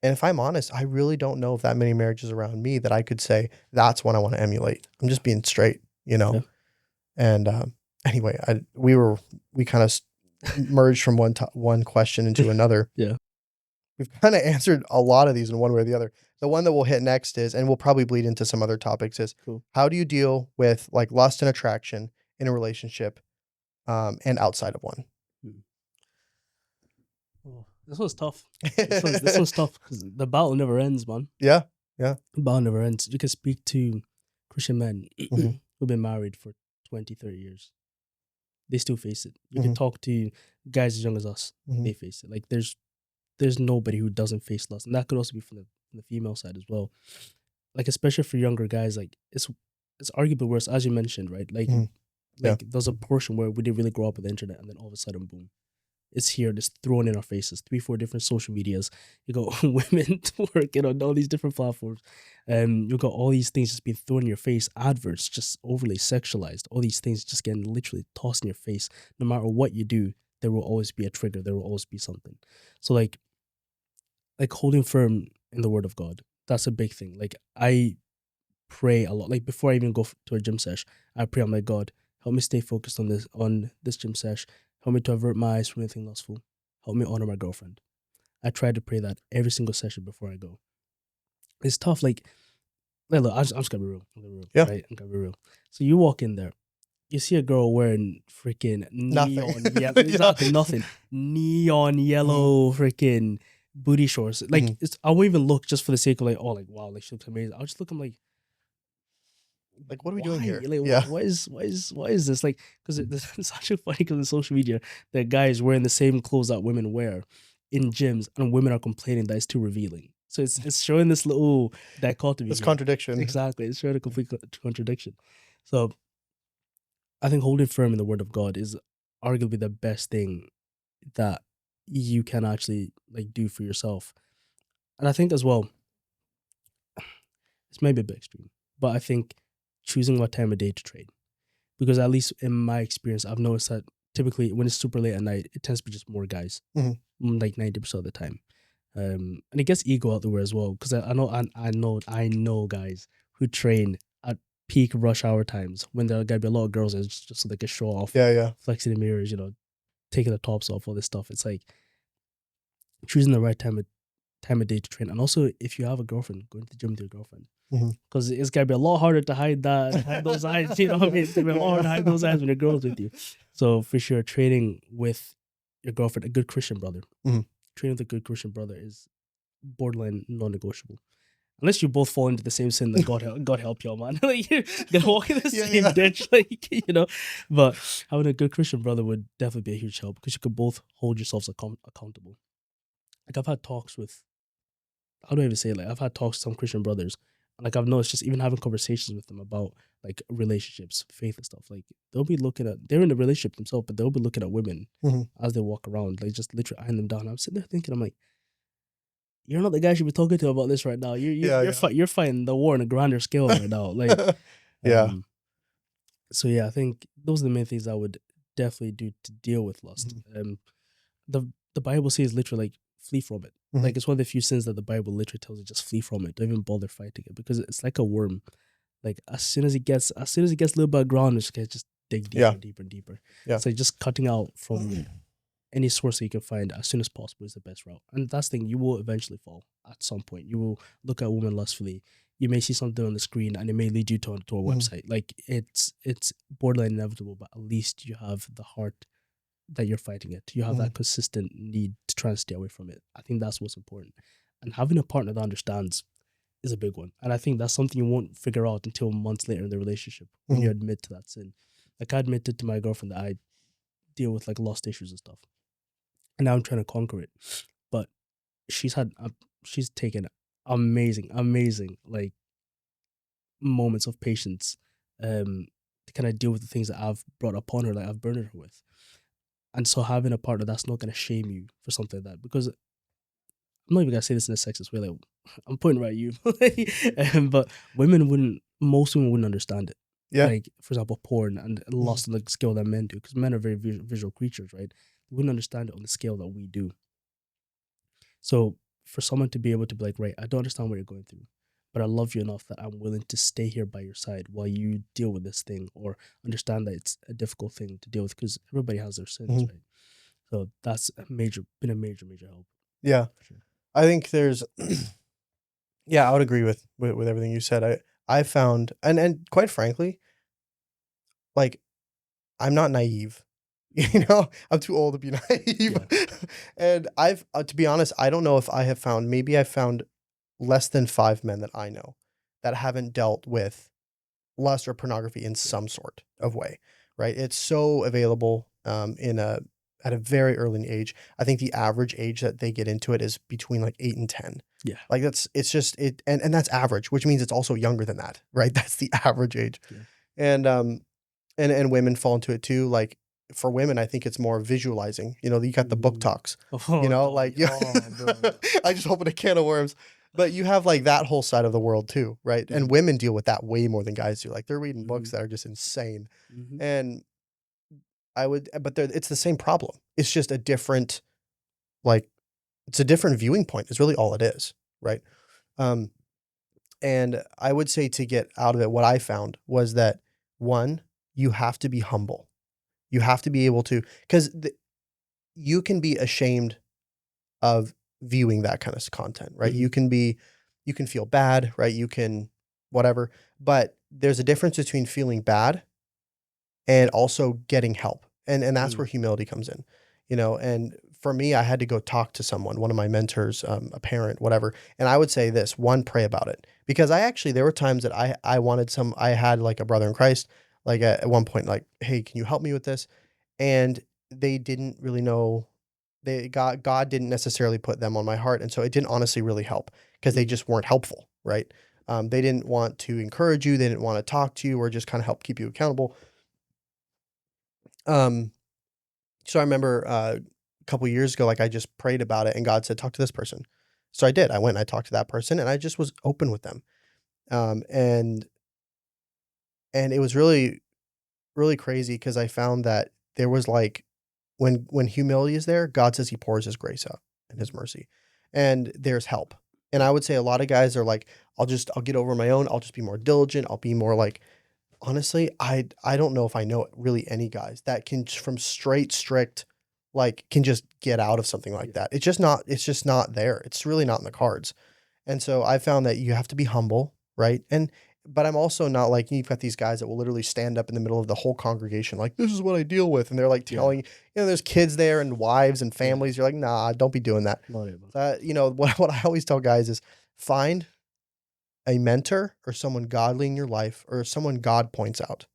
and if I'm honest, I really don't know if that many marriages around me that I could say that's one I want to emulate. I'm just being straight, Yeah. And anyway, we kind of merged from one question into another. Yeah. We've kind of answered a lot of these in one way or the other. The one that we'll hit next is, and we'll probably bleed into some other topics, is Cool. How do you deal with like lust and attraction in a relationship, and outside of one? Oh, this one's tough. This one's tough because the battle never ends, man. Yeah. The battle never ends. You can speak to Christian men who've been married for 20, 30 years. They still face it. You can talk to guys as young as us. They face it. Like there's nobody who doesn't face lust, and that could also be from the female side as well. Like especially for younger guys, like it's arguably worse, as you mentioned, right? Like there's a portion where we didn't really grow up with the internet, and then all of a sudden, boom, it's here, just thrown in our faces. 3-4 different social medias. You got women working on all these different platforms. You got all these things just being thrown in your face. Adverts just overly sexualized. All these things just getting literally tossed in your face. No matter what you do, there will always be a trigger. There will always be something. So like holding firm in the word of God. That's a big thing. Like I pray a lot. Like before I even go to a gym sesh, I pray, I'm like, God, help me stay focused on this gym sesh. Help me to avert my eyes from anything lustful. Help me honor my girlfriend. I try to pray that every single session before I go. It's tough. Like look, I'm just gonna be real. Yeah. Right? I'm gonna be real. So you walk in there, you see a girl wearing freaking neon yellow, exactly nothing. Neon yellow freaking booty shorts. Like I won't even look just for the sake of like, oh, like wow, like she looks amazing. I'll just look. I'm like, what are we doing here? Like, what is this? Like, because it's actually funny because in social media, that guys wearing the same clothes that women wear in gyms, and women are complaining that it's too revealing. So it's showing this little dichotomy. This contradiction. Exactly, it's showing a complete contradiction. So, I think holding firm in the word of God is arguably the best thing that you can actually like do for yourself. And I think as well, it's maybe a bit extreme, but I think choosing what time of day to trade, because at least in my experience, I've noticed that typically when it's super late at night, it tends to be just more guys, like 90% of the time. And it gets ego out the way as well, because I know guys who train at peak rush hour times when there are gonna be a lot of girls, just so they can show off, flexing the mirrors, taking the tops off, all this stuff. It's like choosing the right time of day to train, and also if you have a girlfriend, going to the gym with your girlfriend. Because it's gonna be a lot harder to hide those eyes. You know what I mean? It's gonna be a lot harder to hide those eyes when your girl's with you. So for sure, training with your girlfriend, a good Christian brother. Training with a good Christian brother is borderline non-negotiable. unless you both fall into the same sin, then God help y'all, man. Like, you're gonna walk in the same ditch, like, But having a good Christian brother would definitely be a huge help because you could both hold yourselves accountable. Like, I've had talks with, how do I even say it? Like, I've had talks with some Christian brothers, and like I've noticed just even having conversations with them about like relationships, faith and stuff. Like, they're in a relationship themselves, but they'll be looking at women as they walk around, like just literally eyeing them down. I'm sitting there thinking, I'm like, you're not the guy you should be talking to about this right now. You're fighting the war on a grander scale right now. Like, yeah. So yeah, I think those are the main things I would definitely do to deal with lust. The Bible says literally like flee from it. Like, it's one of the few sins that the Bible literally tells you just flee from it. Don't even bother fighting it because it's like a worm. Like, as soon as it gets a little bit of ground, it's gonna just dig deeper and deeper and deeper. Yeah. So just cutting out from any source that you can find as soon as possible is the best route. And that's the thing, you will eventually fall at some point. You will look at a woman lustfully. You may see something on the screen and it may lead you to a website. Like, it's borderline inevitable, but at least you have the heart that you're fighting it. You have that consistent need to try and stay away from it. I think that's what's important. And having a partner that understands is a big one. And I think that's something you won't figure out until months later in the relationship when you admit to that sin. Like, I admitted to my girlfriend that I deal with like lust issues and stuff. And now I'm trying to conquer it. But she's taken amazing like moments of patience to kind of deal with the things that I've brought upon her, like I've burdened her with. And so having a partner that's not going to shame you for something like that, because I'm not even going to say this in a sexist way, like, I'm pointing right at you, but most women wouldn't understand it. Yeah. Like, for example, porn and lust on the scale that men do, because men are very visual creatures, right? They wouldn't understand it on the scale that we do. So for someone to be able to be like, right, I don't understand what you're going through, but I love you enough that I'm willing to stay here by your side while you deal with this thing, or understand that it's a difficult thing to deal with because everybody has their sins, right? So that's been a major help. Yeah. For sure. I think there's, yeah, I would agree with everything you said. I found, and quite frankly, like, I'm not naive. I'm too old to be naive. Yeah. And to be honest, I don't know if I found less than 5 men that I know that haven't dealt with lust or pornography in some sort of way, right? It's so available at a very early age. I think the average age that they get into it is between like 8 and 10. Yeah. Like, and that's average, which means it's also younger than that, right? That's the average age. Yeah. And women fall into it too. Like, for women, I think it's more visualizing. You got the book talks. I just opened a can of worms. But you have like that whole side of the world too, right? And women deal with that way more than guys do. Like, they're reading books that are just insane. And it's the same problem. It's just a different, it's a different viewing point is really all it is, right? And I would say, to get out of it, what I found was that, one, you have to be humble. You have to be able to, because you can be ashamed of viewing that kind of content, right? You can feel bad, right? You can whatever, but there's a difference between feeling bad and also getting help. And that's where humility comes in, and for me, I had to go talk to someone, one of my mentors, a parent, whatever. And I would say this: one, pray about it. Because there were times that I had like a brother in Christ, like at one point, like, hey, can you help me with this? And they didn't really know, God didn't necessarily put them on my heart. And so it didn't honestly really help because they just weren't helpful, right? They didn't want to encourage you. They didn't want to talk to you or just kind of help keep you accountable. So I remember a couple years ago, like, I just prayed about it and God said, talk to this person. So I did. I went and I talked to that person and I just was open with them. And it was really, really crazy because I found that there was like, when humility is there, God says he pours his grace out and his mercy, and there's help. And I would say a lot of guys are like, I'll get over my own. I'll just be more diligent. I'll be more like, honestly, I don't know if I know really any guys that can, from strict, like, can just get out of something like that. It's just not there. It's really not in the cards. And so I found that you have to be humble, right? But I'm also not like, you've got these guys that will literally stand up in the middle of the whole congregation, like, this is what I deal with. And they're like telling, there's kids there and wives and families. You're like, nah, don't be doing that. What I always tell guys is find a mentor or someone godly in your life or someone God points out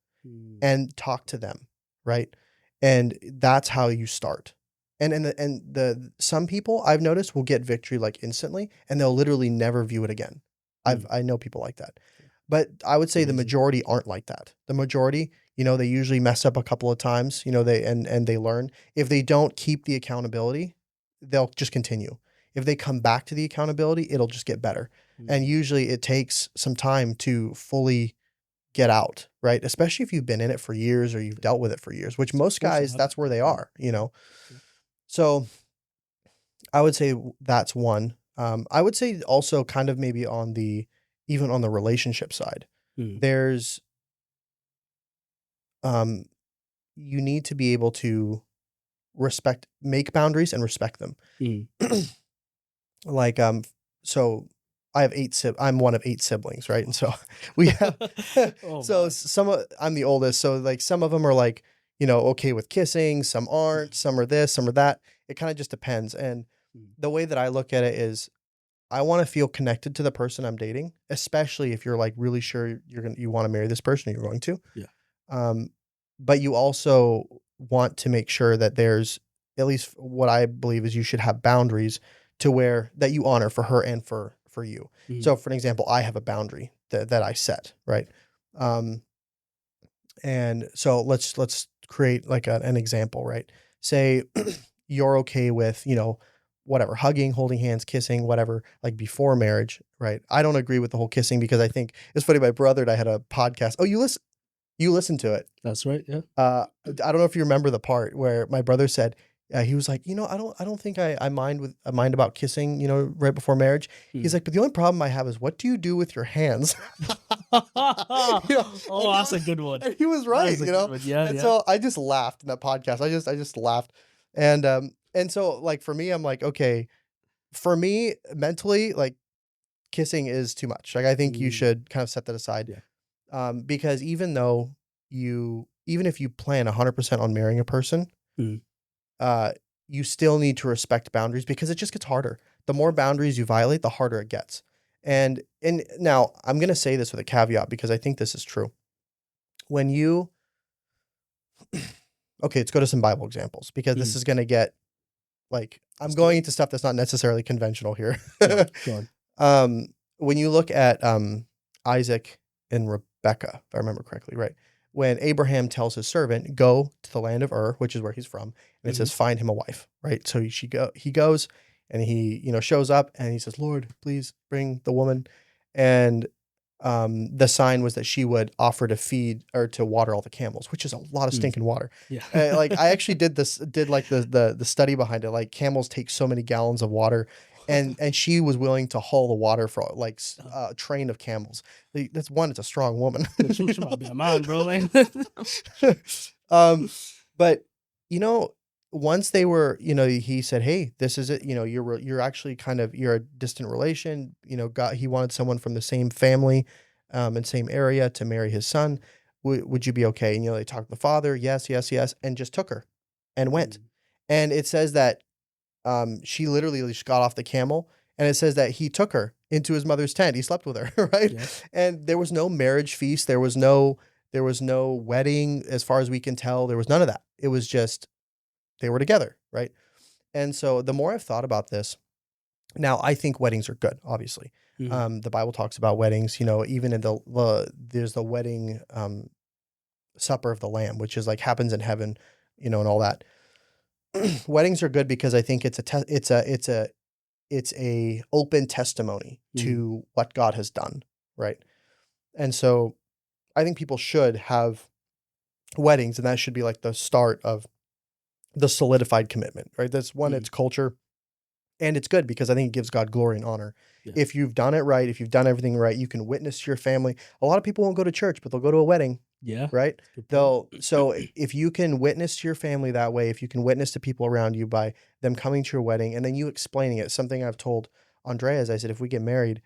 and talk to them, right? And that's how you start. And some people I've noticed will get victory like instantly and they'll literally never view it again. I know people like that. But I would say the Amazing. majority aren't like that. The majority, they usually mess up a couple of times, and they learn. If they don't keep the accountability, they'll just continue. If they come back to the accountability, it'll just get better. And usually it takes some time to fully get out, right? Especially if you've been in it for years or you've dealt with it for years, which most guys, that's where they are, So I would say that's one. I would say also kind of maybe even on the relationship side, there's, you need to be able to make boundaries and respect them. Like, so I have I'm one of 8 siblings, right? And so we have, I'm the oldest. So like some of them are like, okay with kissing, some aren't, some are this, some are that. It kind of just depends. And the way that I look at it is I want to feel connected to the person I'm dating, especially if you're like really sure you want to marry this person or you're going to. Yeah. But you also want to make sure that there's, at least what I believe is, you should have boundaries to where that you honor for her and for you. So for an example, I have a boundary that I set, right? And so let's create like an example, right? Say you're okay with, whatever, hugging, holding hands, kissing, whatever, like before marriage, right? I don't agree with the whole kissing because I think it's funny. My brother and I had a podcast. Oh, you listen to it. That's right. Yeah. I don't know if you remember the part where my brother said, he was like, I don't think I mind about kissing, right before marriage. He's like, but the only problem I have is, what do you do with your hands? Oh, that's a good one. And he was right, Yeah. And so I just laughed in that podcast. I just laughed. And so like for me, I'm like, okay, for me mentally, like kissing is too much. Like I think you should kind of set that aside. Yeah. Because even if you plan 100% on marrying a person, you still need to respect boundaries because it just gets harder. The more boundaries you violate, the harder it gets. And now I'm going to say this with a caveat because I think this is true. When you, okay, let's go to some Bible examples because this is going to get like, I'm going into stuff that's not necessarily conventional here. Go on. When you look at Isaac and Rebecca, if I remember correctly, right? When Abraham tells his servant, go to the land of Ur, which is where he's from, and it says, find him a wife, right? So he goes and he, shows up and he says, Lord, please bring the woman. And the sign was that she would offer to feed or to water all the camels, which is a lot of stinking water. Yeah. Like I actually did like the study behind it. Like camels take so many gallons of water. And she was willing to haul the water for like a train of camels. That's one, it's a strong woman. She might be a man, bro. But once they were, he said, hey, this is it. You're actually you're a distant relation. He wanted someone from the same family, and same area to marry his son. Would you be okay? And, they talked to the father. Yes, yes, yes. And just took her and went. And it says that she literally just got off the camel, and it says that he took her into his mother's tent. He slept with her, right? Yeah. And there was no marriage feast. There was no wedding, as far as we can tell. There was none of that. It was just they were together, right? And so the more I've thought about this, now I think weddings are good. Obviously, the Bible talks about weddings. Even in there's the wedding supper of the Lamb, which is like happens in heaven, and all that. Weddings are good because I think it's a open testimony to what God has done, right? And so I think people should have weddings, and that should be like the start of the solidified commitment, right? That's one, it's culture, and it's good because I think it gives God glory and honor. Yeah. If you've done it right, if you've done everything right, you can witness to your family. A lot of people won't go to church, but they'll go to a wedding. Yeah. Right. So if you can witness to your family that way, if you can witness to people around you by them coming to your wedding and then you explaining it, something I've told Andrea is I said, if we get married,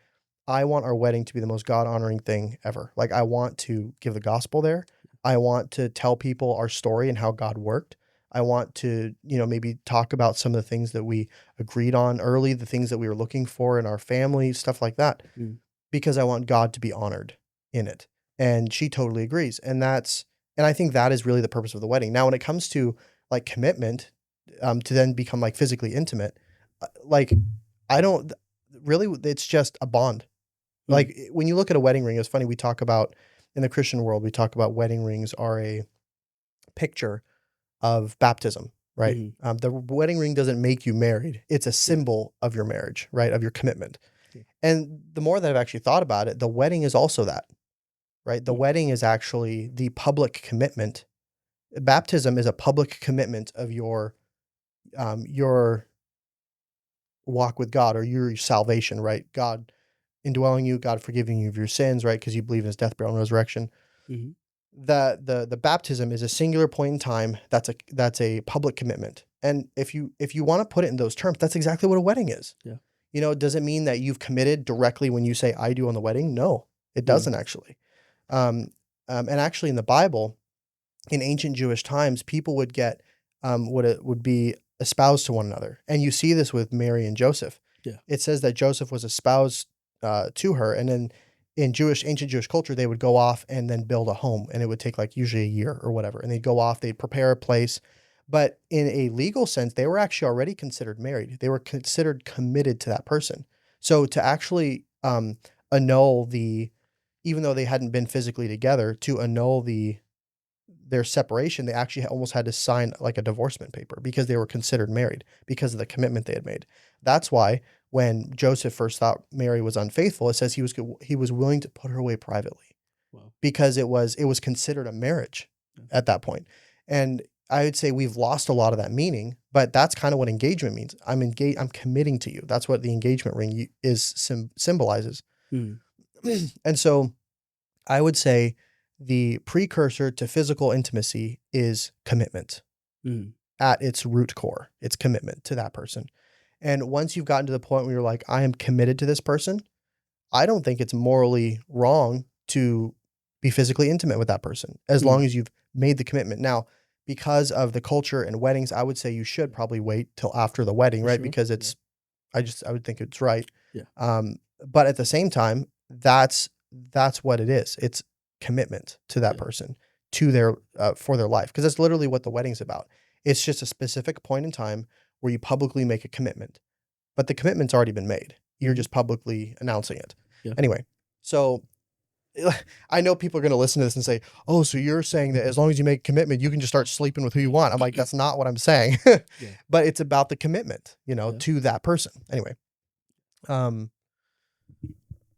I want our wedding to be the most God honoring thing ever. Like I want to give the gospel there. I want to tell people our story and how God worked. I want to, maybe talk about some of the things that we agreed on early, the things that we were looking for in our family, stuff like that. because I want God to be honored in it. And she totally agrees. And I think that is really the purpose of the wedding. Now, when it comes to like commitment, to then become like physically intimate, like I don't really, it's just a bond. Like when you look at a wedding ring, it's funny. We talk about in the Christian world, we talk about wedding rings are a picture of baptism, right? Mm-hmm. The wedding ring doesn't make you married. It's a symbol of your marriage, right? Of your commitment. Yeah. And the more that I've actually thought about it, the wedding is also that, right? The wedding is actually the public commitment. Baptism is a public commitment of your walk with God or your salvation, right? God indwelling you, God forgiving you of your sins, right? Because you believe in his death, burial, and resurrection. Mm-hmm. The baptism is a singular point in time. That's a public commitment. And if you want to put it in those terms, that's exactly what a wedding is. Yeah. You know, does it mean that you've committed directly when you say I do on the wedding? No, it doesn't actually. And actually in the Bible, in ancient Jewish times, people would get would be espoused to one another. And you see this with Mary and Joseph. Yeah. It says that Joseph was espoused to her, and then in ancient Jewish culture, they would go off and then build a home, and it would take like usually a year or whatever. And they'd go off, they'd prepare a place. But in a legal sense, they were actually already considered married. They were considered committed to that person. So to actually annul even though they hadn't been physically together, to annul their separation, they actually almost had to sign like a divorcement paper because they were considered married because of the commitment they had made. That's why when Joseph first thought Mary was unfaithful, it says he was willing to put her away privately. Wow. Because it was considered a marriage at that point. And I would say we've lost a lot of that meaning, but that's kind of what engagement means. I'm committing to you. That's what the engagement ring symbolizes. And so I would say the precursor to physical intimacy is commitment. At its root core, it's commitment to that person. And once you've gotten to the point where you're like, I am committed to this person, I don't think it's morally wrong to be physically intimate with that person as long as you've made the commitment. Now, because of the culture and weddings, I would say you should probably wait till after the wedding, right? Sure. Because it's, I would think it's right. Yeah. But at the same time, that's what it is. It's commitment to that person, to their, for their life. Because that's literally what the wedding's about. It's just a specific point in time where you publicly make a commitment, but the commitment's already been made. You're just publicly announcing it. Yeah. Anyway, so I know people are going to listen to this and say, oh, so you're saying that as long as you make a commitment, you can just start sleeping with who you want. I'm like, that's not what I'm saying. But it's about the commitment, to that person. Anyway.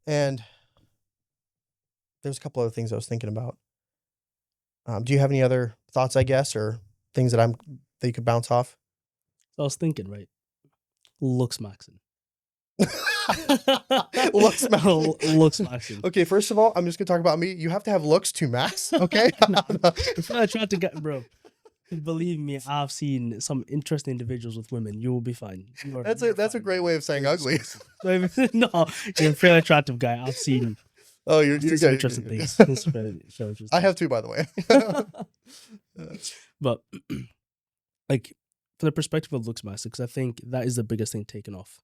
And there's a couple other things I was thinking about. Do you have any other thoughts, I guess, or things that you could bounce off? So I was thinking, right? Looks maxing. Looks maxing. Okay, first of all, I'm just gonna talk about me. You have to have looks to max, okay? If I try to get, bro, believe me, I've seen some interesting individuals with women. You will be fine. That's a great way of saying ugly. No, you're a fairly attractive guy. I've seen. Oh, you're some interesting things. I have too, by the way. But like, from the perspective of looks maxing, because I think that is the biggest thing taken off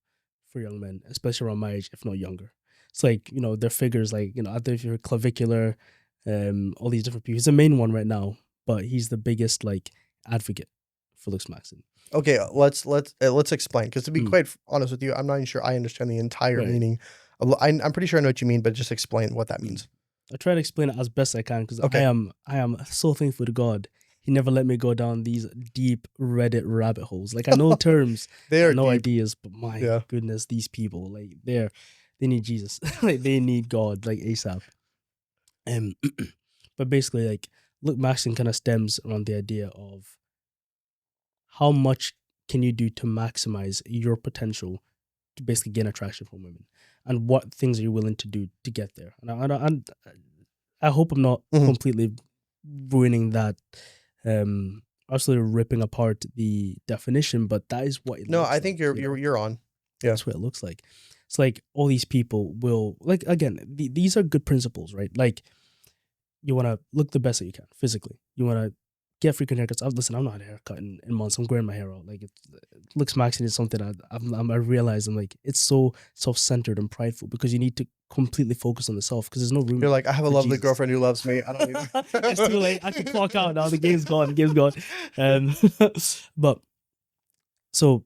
for young men, especially around my age, if not younger. It's like, their figures, like, I don't know if you're clavicular, all these different people. He's the main one right now, but he's the biggest like advocate for looks maxing. Okay, let's explain, because to be quite honest with you, I'm not even sure I understand the entire meaning. I'm pretty sure I know what you mean, but just explain what that means. I try to explain it as best I can, because I am so thankful to God. He never let me go down these deep Reddit rabbit holes. Like, I know terms, I know ideas, but my goodness, these people, like, they need Jesus. Like, they need God, like, ASAP. But basically, like, look maxing kind of stems around the idea of how much can you do to maximize your potential to basically gain attraction from women, and what things are you willing to do to get there. And I hope I'm not completely ruining that. Absolutely ripping apart the definition, but that is what it looks I think like, you're on. Yeah, that's what it looks like. It's like all these people will, like, again, these are good principles, right? Like, you want to look the best that you can physically. You want to get freaking haircuts. Listen, I'm not had a haircut in months. I'm growing my hair out. Like it looks maxing is something I realize I'm like it's so self-centered and prideful because you need to completely focus on the self because there's no room. You're like, I have a for lovely Jesus. girlfriend who loves me. I don't need It's too late. I can clock out now. The game's gone. The game's gone. But so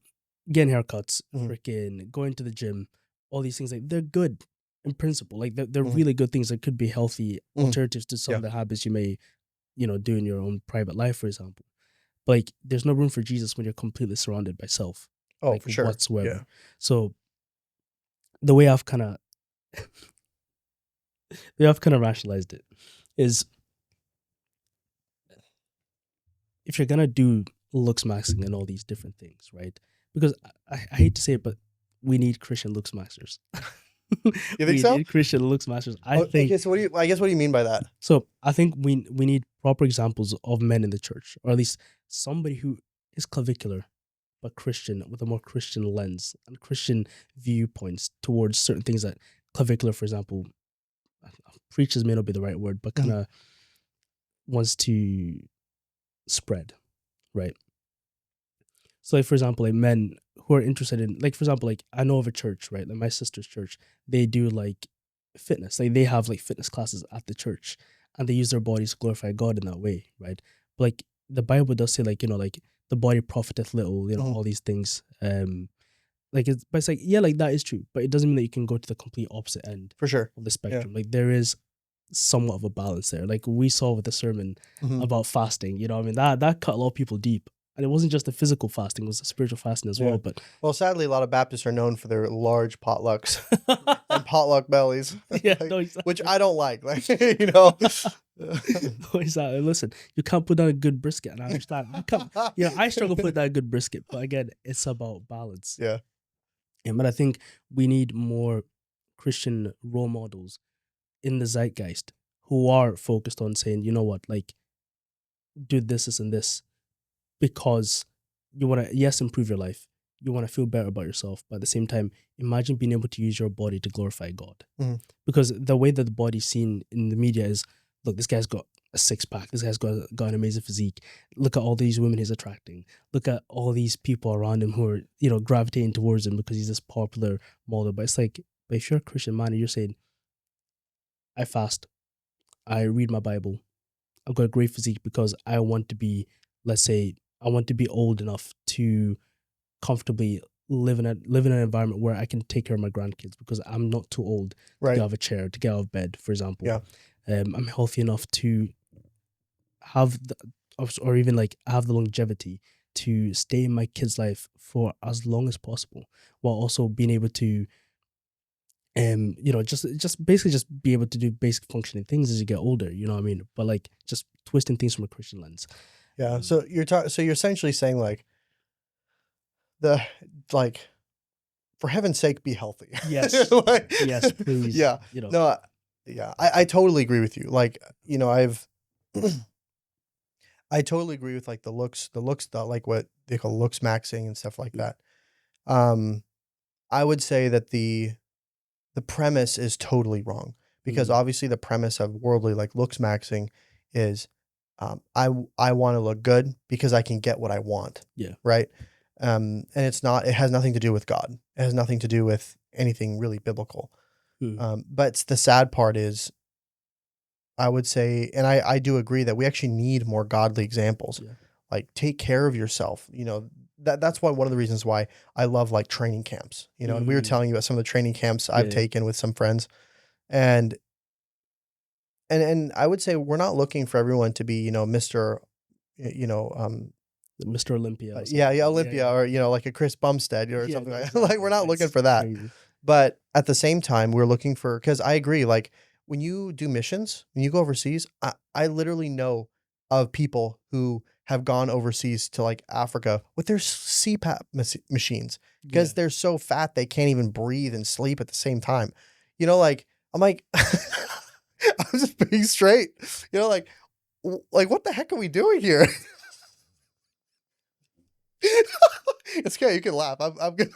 getting haircuts, freaking going to the gym, all these things like they're good in principle. Like they're really good things that could be healthy alternatives to some of the habits you may, do in your own private life, for example. But like there's no room for Jesus when you're completely surrounded by self. Oh, like, for sure. Whatsoever. Yeah. So the way I've kind of rationalized it is if you're gonna do looks maxing and all these different things, right? Because I hate to say it, but we need Christian looks maxers. You think so? We need Christian looks maxers. I think. Okay, so what do you mean by that? So I think we need proper examples of men in the church, or at least somebody who is clavicular, but Christian with a more Christian lens and Christian viewpoints towards certain things that clavicular, for example, preaches may not be the right word, but kind of wants to spread, right? So, like for example, like men who are interested in, like for example, like I know of a church, right? Like my sister's church, they do like fitness. Like they have like fitness classes at the church, and they use their bodies to glorify God in that way, right? But like the Bible does say, like like the body profiteth little, all these things. But it's like yeah, like that is true, but it doesn't mean that you can go to the complete opposite end For sure. of the spectrum. Like there is somewhat of a balance there. Like we saw with the sermon about fasting, that cut a lot of people deep. And it wasn't just the physical fasting, it was the spiritual fasting as well. But well, sadly, a lot of Baptists are known for their large potlucks and potluck bellies. Yeah, like, no, exactly. Which I don't like. Like, No, exactly. Listen, you can't put down a good brisket, and I understand. I struggle putting down a good brisket, but again, it's about balance. Yeah. But I think we need more Christian role models in the zeitgeist who are focused on saying, you know what, like, do this, and this, because you want to, yes, improve your life. You want to feel better about yourself. But at the same time, imagine being able to use your body to glorify God. Because the way that the body's seen in the media is, look, this guy's got a six-pack. This guy's got an amazing physique. Look at all these women he's attracting. Look at all these people around him who are, gravitating towards him because he's this popular model. But it's like, but if you're a Christian man and you're saying, I fast, I read my Bible, I've got a great physique because I want to be, let's say, I want to be old enough to comfortably live in an environment where I can take care of my grandkids because I'm not too old to get out of a chair, to get out of bed, for example. Yeah. I'm healthy enough to have or even like have the longevity to stay in my kid's life for as long as possible, while also being able to just basically just be able to do basic functioning things as you get older, you know what I mean? But like just twisting things from a Christian lens. Yeah. So you're essentially saying like for heaven's sake, be healthy. Yes. Yes, please. Yeah. No, yeah. I totally agree with you. Like, I totally agree with like the looks, like what they call looks maxing and stuff like that. I would say that the premise is totally wrong because obviously the premise of worldly like looks maxing is I want to look good because I can get what I want. Yeah. Right. And it has nothing to do with God. It has nothing to do with anything really biblical. But the sad part is, I would say, and I do agree that we actually need more godly examples. Yeah. Like take care of yourself. That's one of the reasons why I love like training camps, and we were telling you about some of the training camps I've taken with some friends, and I would say we're not looking for everyone to be, Mr. Mr. Olympia. Olympia, or like a Chris Bumstead or something like that. Like we're not looking for that. Crazy. But at the same time, we're looking for, because I agree, like when you do missions, when you go overseas, I literally know of people who have gone overseas to like Africa with their CPAP machines because they're so fat they can't even breathe and sleep at the same time. Like I'm like, I'm just being straight. Like what the heck are we doing here? It's okay. You can laugh. I'm good.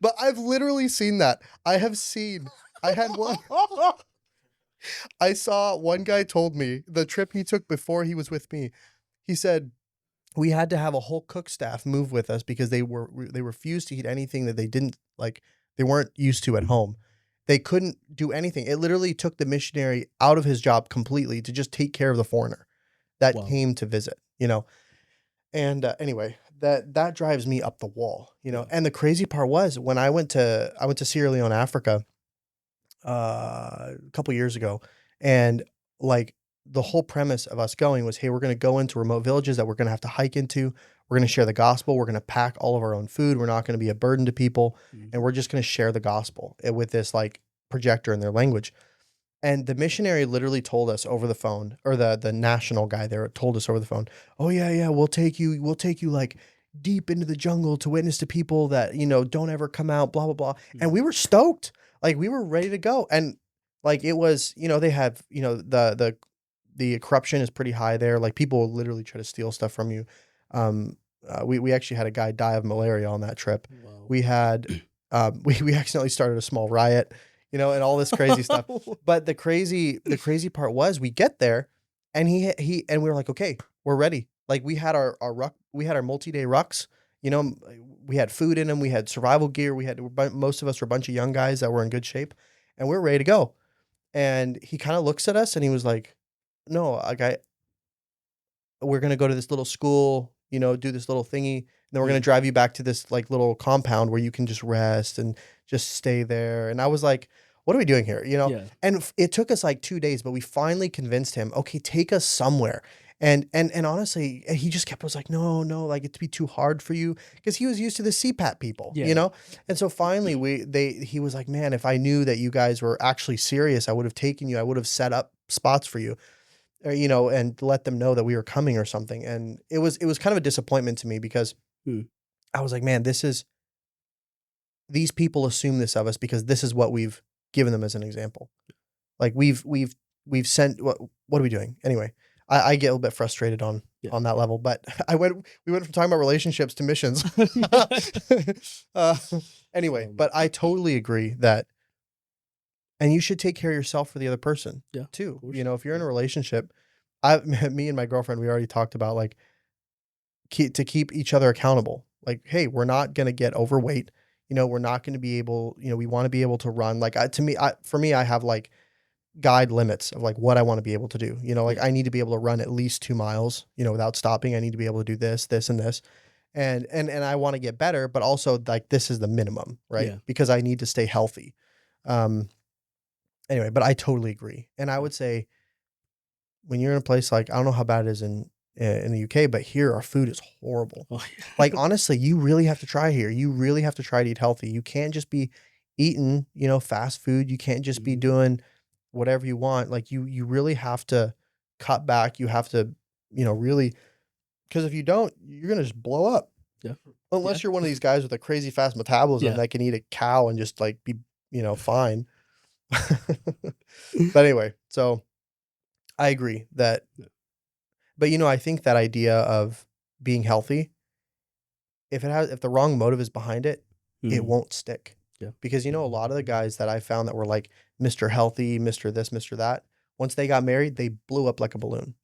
But I've literally seen that. I had one. I saw one guy told me the trip he took before he was with me. He said we had to have a whole cook staff move with us because they refused to eat anything that they didn't like. They weren't used to at home. They couldn't do anything. It literally took the missionary out of his job completely to just take care of the foreigner that Wow. came to visit. And anyway, that drives me up the wall. Yeah. And the crazy part was when I went to Sierra Leone, Africa, a couple years ago, and like the whole premise of us going was, hey, we're going to go into remote villages that we're going to have to hike into. We're going to share the gospel. We're going to pack all of our own food. We're not going to be a burden to people, and we're just going to share the gospel with this like projector in their language. And the missionary literally told us over the phone, or the national guy there told us over the phone, oh yeah, we'll take you like deep into the jungle to witness to people that, don't ever come out, blah, blah, blah. And we were stoked. Like we were ready to go. And like, it was, they have, the corruption is pretty high there. Like people will literally try to steal stuff from you. We actually had a guy die of malaria on that trip. Wow. We had, we accidentally started a small riot, and all this crazy stuff. But the crazy part was we get there and and we were like, okay, we're ready. Like we had our ruck, we had our multi-day rucks, we had food in them. We had survival gear. Most of us were a bunch of young guys that were in good shape, and we were ready to go. And he kind of looks at us and he was like, no, like we're going to go to this little school, do this little thingy. And then we're going to drive you back to this like little compound where you can just rest and just stay there. And I was like, what are we doing here? Yeah. And it took us like 2 days, but we finally convinced him, okay, take us somewhere. And honestly, he just kept us like, no, like it'd be too hard for you, because he was used to the CPAT people, And so finally he was like, man, if I knew that you guys were actually serious, I would have taken you, I would have set up spots for you, or, and let them know that we were coming or something. And it was kind of a disappointment to me, because I was like, man, these people assume this of us because this is what we've given them as an example. Like we've sent, what are we doing? Anyway, I get a little bit frustrated on that level, but we went from talking about relationships to missions. Anyway, but I totally agree that, and you should take care of yourself for the other person too. If you're in a relationship, me and my girlfriend, we already talked about like to keep each other accountable. Like, hey, we're not going to get overweight. We're not going to be able, we want to be able to run. Like for me, I have like guide limits of like what I want to be able to do. Like I need to be able to run at least 2 miles, without stopping. I need to be able to do this, and this. And I want to get better, but also like this is the minimum, right? Because I need to stay healthy. Anyway, but I totally agree. And I would say when you're in a place like, I don't know how bad it is in the UK, but here our food is horrible. Oh, yeah. Like honestly, you really have to try here. You really have to try to eat healthy. You can't just be eating, fast food. You can't just be doing whatever you want. Like you really have to cut back. You have to, really, because if you don't, you're going to just blow up. Yeah. Unless you're one of these guys with a crazy fast metabolism that can eat a cow and just like be, fine. But anyway, so I agree that, but I think that idea of being healthy, if the wrong motive is behind it, it won't stick. Yeah. Because, a lot of the guys that I found that were like Mr. Healthy, Mr. this, Mr. that, once they got married, they blew up like a balloon.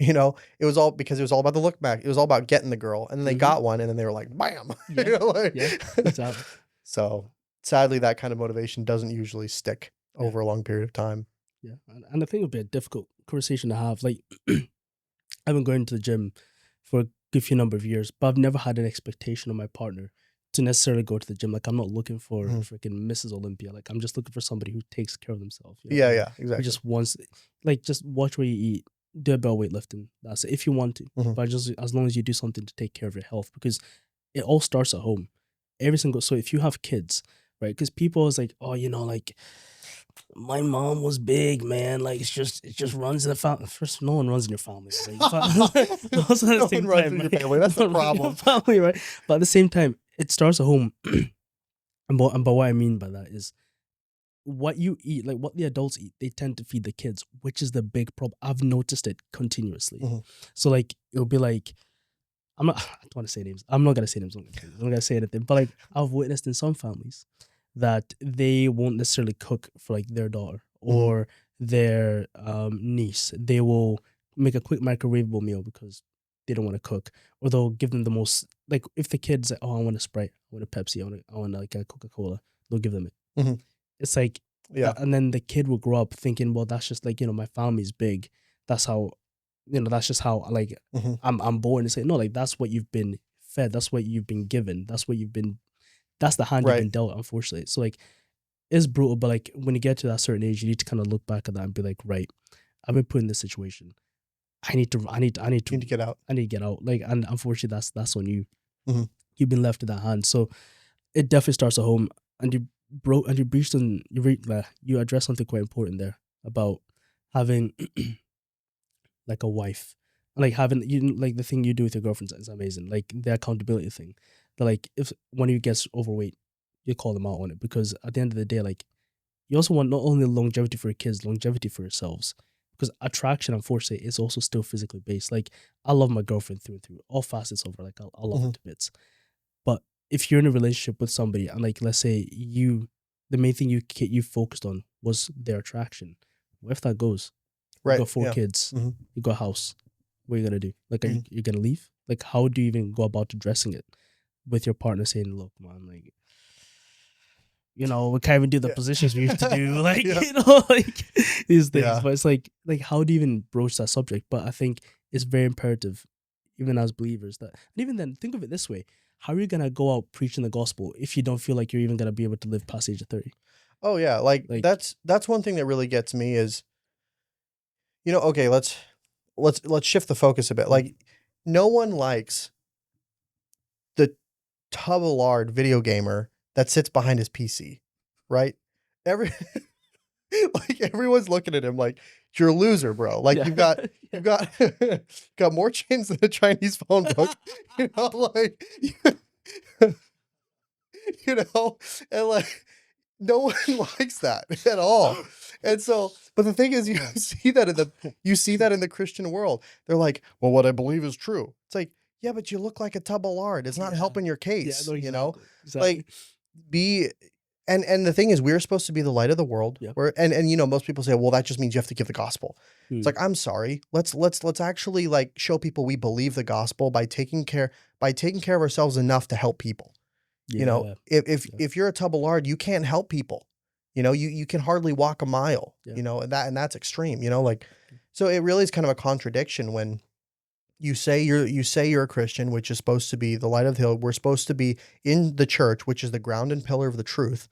Yeah. It was all because it was all about the look back. It was all about getting the girl. And then they got one and then they were like, bam. Yeah. Exactly. So sadly, that kind of motivation doesn't usually stick over a long period of time. Yeah. And I think it would be a difficult conversation to have. Like, I've been going to the gym for a good few number of years, but I've never had an expectation of my partner to necessarily go to the gym. Like, I'm not looking for freaking Mrs. Olympia. Like, I'm just looking for somebody who takes care of themselves. Yeah, exactly. Who just wants, like, just watch what you eat, do a bit of weightlifting. That's it, if you want to. But just as long as you do something to take care of your health, because it all starts at home. So if you have kids, right? Because people is like, oh, like, my mom was big, man. Like, it just runs in the family. First, no one runs in your family. Like, also at the same time, your family. That's the problem. Family, right? But at the same time, it starts at home. and but what I mean by that is what you eat, like what the adults eat, they tend to feed the kids, which is the big problem. I've noticed it continuously. So like, it'll be like, I don't want to say names. I'm not going to say names. I'm not going to say anything. But like, I've witnessed in some families that they won't necessarily cook for like their daughter, or their niece, they will make a quick microwavable meal because they don't want to cook, or they'll give them the most, like if the kid's like, oh, I want a Sprite, I want a Pepsi, I want like a Coca-Cola, they'll give them it. Mhm. It's like Yeah. that, and then the kid will grow up thinking, well, that's just like, my family's big. That's how, that's just how like Mhm. I'm born. It's like, no, like that's what you've been fed. That's what you've been given. That's the hand you've Right. been dealt, unfortunately. So like it's brutal, but like when you get to that certain age, you need to kind of look back at that and be like, right, I've been put in this situation. I need to You need to get out. I need to get out. Like, and unfortunately, that's on you. Mhm. You've been left in that hand. So it definitely starts at home. And you breached on you addressed something quite important there about having like a wife, like having like the thing you do with your girlfriend is amazing. Like the accountability thing. That like if one of you gets overweight, you call them out on it, because at the end of the day, like you also want not only longevity for your kids, longevity for yourselves. Because attraction, unfortunately, is also still physically based. Like I love my girlfriend through and through, all facets of her. Like I love her Mhm. to bits. But if you're in a relationship with somebody and like let's say the main thing you focused on was their attraction, what if that goes? You Right. got four Yeah. kids, Mhm. you got a house. What are you gonna do? Like, are Mhm. you gonna leave? Like, how do you even go about addressing it with your partner, saying, "Look, man, like, we can't even do the Yeah. positions we used to do, like, Yeah. like these things." Yeah. But it's like, how do you even broach that subject? But I think it's very imperative, even as believers, that, and even then, think of it this way: how are you gonna go out preaching the gospel if you don't feel like you're even gonna be able to live past age of 30? Oh yeah. Like Like, that's one thing that really gets me is, okay, let's shift the focus a bit. mm, Like no one likes the tub of lard video gamer that sits behind his PC, right? Every like everyone's looking at him like you're a loser, bro. Like yeah, you've got got more chains than a Chinese phone book, like you know, and like no one likes that at all. And so, but the thing is, you see that in the Christian world. They're like, well, what I believe is true. It's like, yeah, but you look like a tub of lard. It's not yeah, helping your yeah. case, No, exactly. Like be and the thing is we're supposed to be the light of the world. Yeah. And most people say, well, that just means you have to give the gospel. It's Mm. like, I'm sorry. Let's actually like show people we believe the gospel by taking care of ourselves enough to help people. Yeah, yeah, If you're a tub of lard, you can't help people. You can hardly walk a mile, yeah. and that's extreme, like so it really is kind of a contradiction when you say you're a Christian, which is supposed to be the light of the hill. We're supposed to be in the church, which is the ground and pillar of the truth.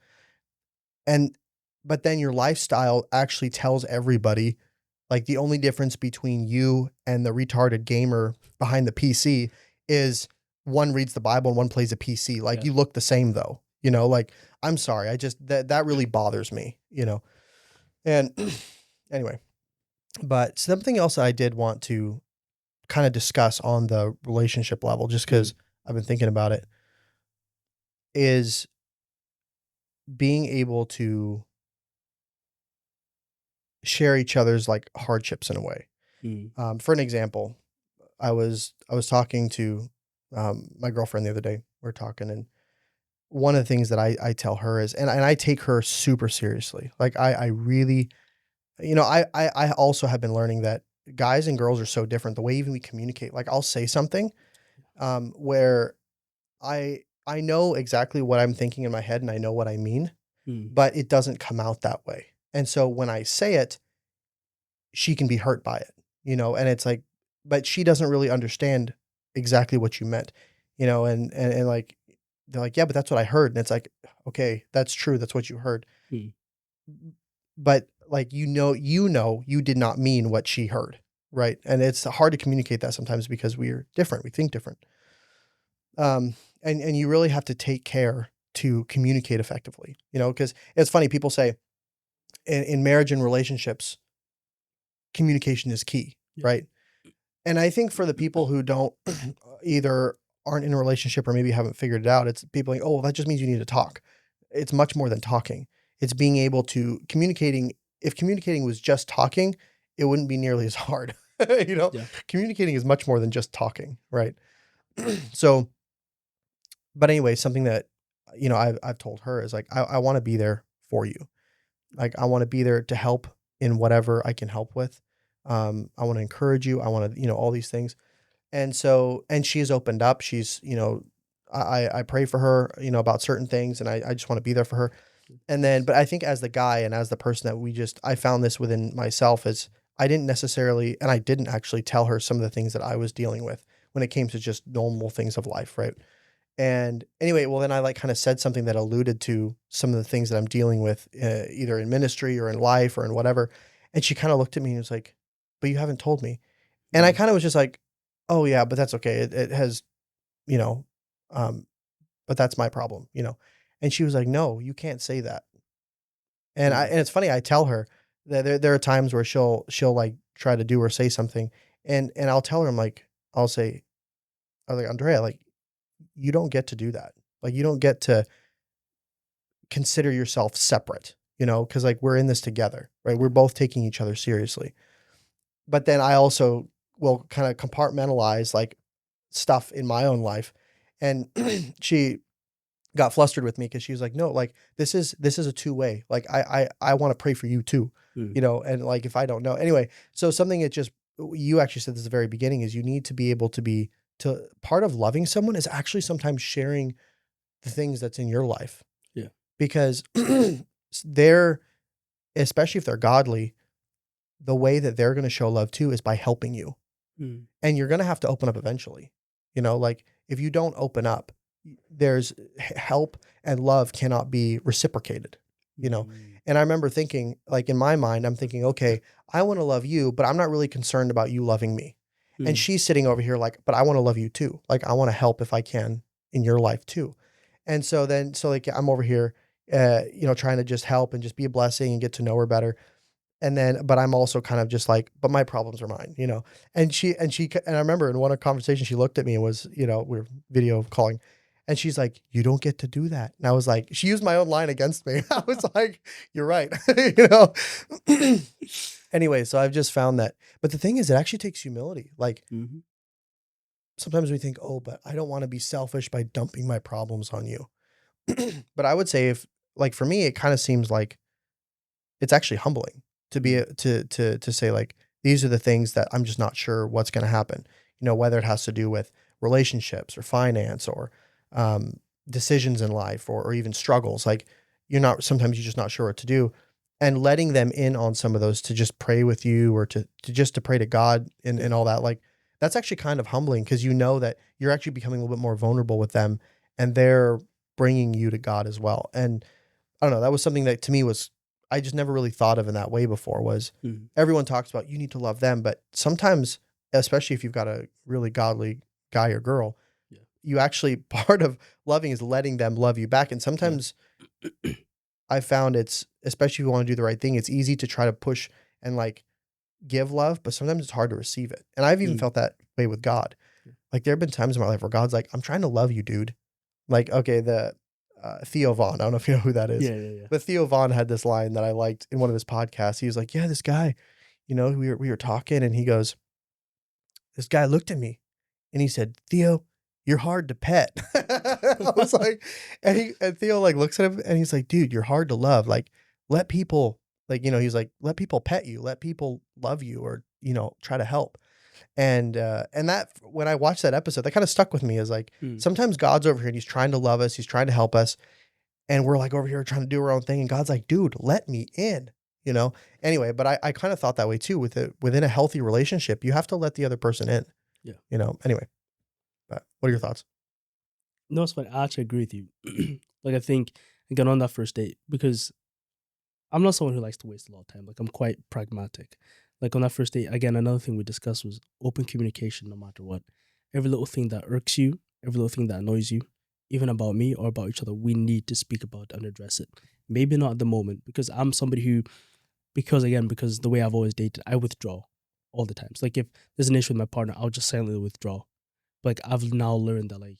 And but then your lifestyle actually tells everybody like the only difference between you and the retarded gamer behind the PC is one reads the Bible and one plays a PC. Like Yeah. you look the same though. Like I'm sorry. I just that really bothers me. And anyway, but something else I did want to kind of discuss on the relationship level, just Mm. because I've been thinking about it, is being able to share each other's like hardships in a way. Mm. For an example, I was talking to my girlfriend the other day. We are talking, and one of the things that I tell her is, and I take her super seriously. Like I really, I also have been learning that guys and girls are so different. The way even we communicate, like I'll say something where I know exactly what I'm thinking in my head and I know what I mean, Mm. but it doesn't come out that way. And so when I say it, she can be hurt by it, and it's like, but she doesn't really understand exactly what you meant, and like they're like, yeah, but that's what I heard. And it's like, okay, that's true. That's what you heard. Mm. But like, you did not mean what she heard. Right. And it's hard to communicate that sometimes because we're different. We think different. Um, and you really have to take care to communicate effectively, because it's funny. People say in marriage and relationships, communication is key. Yeah. Right. And I think for the people who don't either aren't in a relationship or maybe haven't figured it out, it's people like, oh, well, that just means you need to talk. It's much more than talking. It's being able to communicating. If communicating was just talking, it wouldn't be nearly as hard. you know, Yeah. Communicating is much more than just talking, right? So, but anyway, something that I've told her is like I want to be there for you. Like I want to be there to help. in whatever I can help with. I want to encourage you. I want to, all these things. And so, and she's opened up. She's, I pray for her, about certain things, and I just want to be there for her. And then, but I think as the guy and as the person that I found this within myself is I didn't necessarily, and I didn't actually tell her some of the things that I was dealing with when it came to just normal things of life. Right. And anyway, well, then I like kind of said something that alluded to some of the things that I'm dealing with, either in ministry or in life or in whatever. And she kind of looked at me and was like, but you haven't told me. And I kind of was just like, oh yeah, but that's okay. It has, you know, um, but that's my problem, And she was like, no, you can't say that. And it's funny, I tell her that there are times where she'll like try to do or say something, and I'll tell her, I was like, Andrea, like, you don't get to do that. Like, you don't get to consider yourself separate, because like we're in this together, right? We're both taking each other seriously. But then I also will kind of compartmentalize like stuff in my own life. And she got flustered with me because she was like, no, like this is a two-way. Like I want to pray for you too, and like if I don't know. Anyway, so something that just you actually said this at the very beginning is you need to be able to part of loving someone is actually sometimes sharing the things that's in your life. Yeah. Because they're, especially if they're godly, the way that they're going to show love too is by helping you. And you're going to have to open up eventually. Like if you don't open up, there's help and love cannot be reciprocated, And I remember thinking, like in my mind, I'm thinking, okay, I want to love you, but I'm not really concerned about you loving me. And she's sitting over here like, but I want to love you too. Like I want to help if I can in your life too. And so like I'm over here, trying to just help and just be a blessing and get to know her better. And then, but I'm also kind of just like, but my problems are mine, and I remember in one conversation, she looked at me and was, we were video calling, and she's like, you don't get to do that. And I was like, she used my own line against me. I was like, you're right. Anyway, so I've just found that, but the thing is, it actually takes humility. Like sometimes we think, oh, but I don't want to be selfish by dumping my problems on you. But I would say like for me, it kind of seems like it's actually humbling to be to say like, these are the things that I'm just not sure what's going to happen, whether it has to do with relationships or finance or decisions in life or even struggles. Like sometimes you're just not sure what to do, and letting them in on some of those to just pray with you or to just to pray to God and all that. Like that's actually kind of humbling because that you're actually becoming a little bit more vulnerable with them and they're bringing you to God as well. And I don't know, that was something that to me I just never really thought of in that way before. Was everyone talks about you need to love them, but sometimes, especially if you've got a really godly guy or girl, you actually, part of loving is letting them love you back. And sometimes I found it's, especially if you want to do the right thing, it's easy to try to push and like give love, but sometimes it's hard to receive it. And I've even felt that way with God. Like there have been times in my life where God's like, I'm trying to love you, dude. Like, okay, Theo Vaughn. I don't know if you know who that is. Yeah. But Theo Vaughn had this line that I liked in one of his podcasts. He was like, yeah, this guy, we were talking and he goes, this guy looked at me and he said, Theo, you're hard to pet. I was like, and Theo like looks at him and he's like, dude, you're hard to love. Like let people he's like, let people pet you, let people love you or, try to help. And that when I watched that episode, that kind of stuck with me as like, sometimes God's over here and he's trying to love us. He's trying to help us. And we're like over here trying to do our own thing. And God's like, dude, let me in, anyway, but I kind of thought that way too within a healthy relationship, you have to let the other person in, anyway, but what are your thoughts? No, it's fine. I actually agree with you. Like, I think, again, on that first date, because I'm not someone who likes to waste a lot of time. Like, I'm quite pragmatic. Like, on that first date, again, another thing we discussed was open communication no matter what. Every little thing that irks you, every little thing that annoys you, even about me or about each other, we need to speak about and address it. Maybe not at the moment, because I'm somebody who, because the way I've always dated, I withdraw all the time. So, like, if there's an issue with my partner, I'll just silently withdraw. But, like, I've now learned that, like,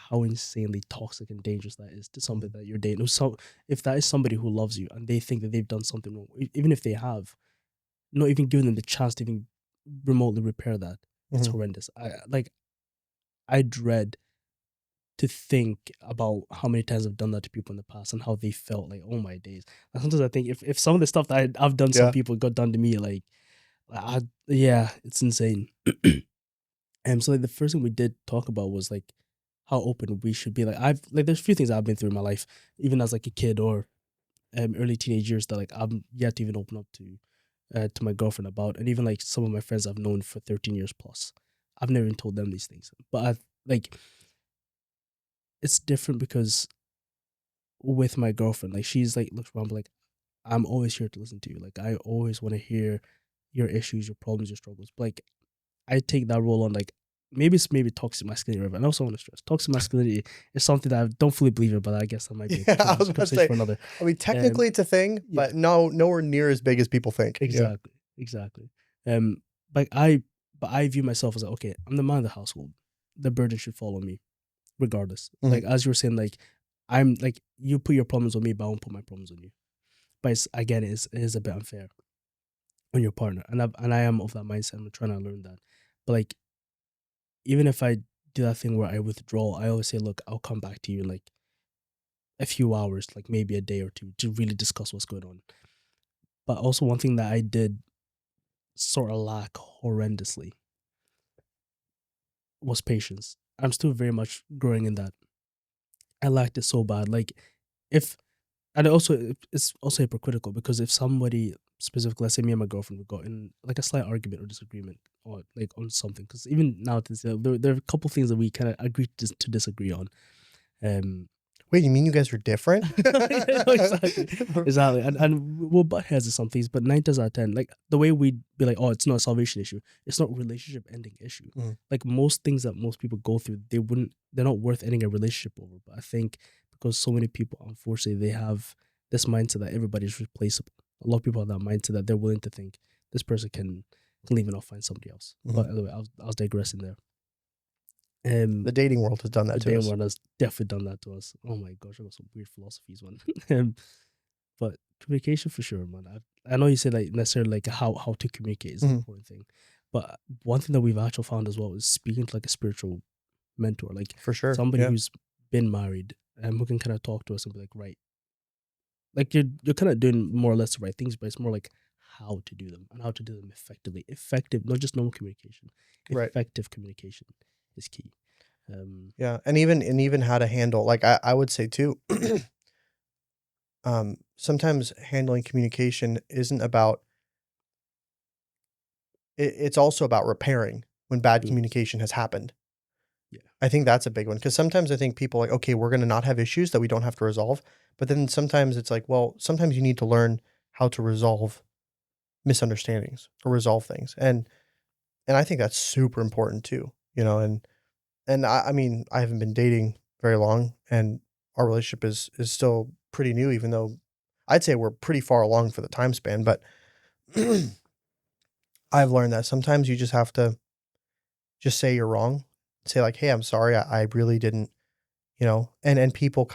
how insanely toxic and dangerous that is to somebody that you're dating. So if that is somebody who loves you and they think that they've done something wrong, even if they have, not even giving them the chance to even remotely repair that, it's horrendous. I dread to think about how many times I've done that to people in the past and how they felt like, oh my days. And sometimes I think if some of the stuff that I've done, some Yeah. people got done to me, like, yeah, it's insane. And so like the first thing we did talk about was like how open we should be. Like there's a few things I've been through in my life, even as like a kid or early teenage years, that like I'm yet to even open up to my girlfriend about, and even like some of my friends I've known for 13 years plus, I've never even told them these things. But like it's different because with my girlfriend, like she's like, look, Mom, like I'm always here to listen to you. Like I always want to hear your issues, your problems, your struggles. But like I take that role on, like maybe toxic masculinity, and I also want to stress toxic masculinity is something that I don't fully believe in, but I guess that might be Yeah, I was about to say, for another. I mean, technically it's a thing, yeah. but nowhere near as big as people think. Yeah. Exactly. Like but I view myself as like, okay, I'm the man of the household. The burden should fall on me, regardless. Mhm. Like as you were saying, like I'm like you put your problems on me, but I won't put my problems on you. But it's, again, it is a bit unfair on your partner, and I am of that mindset. I'm trying to learn that, but like even if I do that thing where I withdraw, I always say, look, I'll come back to you in like a few hours, like maybe a day or two, to really discuss what's going on. But also one thing that I did sort of lack horrendously was patience. I'm still very much growing in that. I lacked it so bad. Like if and also it's also hypocritical, because if somebody specifically, let's say me and my girlfriend, we got in like a slight argument or disagreement or like on something, because even now there are a couple things that we kind of agree to disagree on. Wait, you mean you guys are different? Yeah, no, exactly. And we'll butt heads at some things, but 9 times out of 10, like the way we'd be like, oh, it's not a salvation issue, it's not a relationship ending issue. Mhm. Like most things that most people go through, they're not worth ending a relationship over. But I think because so many people, unfortunately, they have this mindset that everybody's replaceable. A lot of people have that mindset that they're willing to think this person can leave and I'll find somebody else. Mhm. But anyway, I was digressing there. The dating world has done that The to day us. one has definitely done that to us. Oh my gosh, I got some weird philosophies, man. But communication for sure, man. I know you said like necessarily like how to communicate is an Mhm. important thing, but one thing that we've actually found as well is speaking to like a spiritual mentor, like For sure. somebody Yeah. who's been married and who can kind of talk to us and be like, right, like you're kind of doing more or less the right things, but it's more like how to do them and how to do them effectively. Effective, not just normal communication. Right. Effective communication is key. Yeah. And even how to handle, like I would say too, sometimes handling communication isn't about it's also about repairing when bad Mm. communication has happened. Yeah. I think that's a big one, because sometimes I think people like, okay, we're going to not have issues that we don't have to resolve. But then sometimes it's like, well, sometimes you need to learn how to resolve misunderstandings or resolve things. And I think that's super important too, and I mean, I haven't been dating very long, and our relationship is still pretty new, even though I'd say we're pretty far along for the time span. But I've learned that sometimes you just have to just say you're wrong. Say like, "Hey, I'm sorry. I really didn't," and people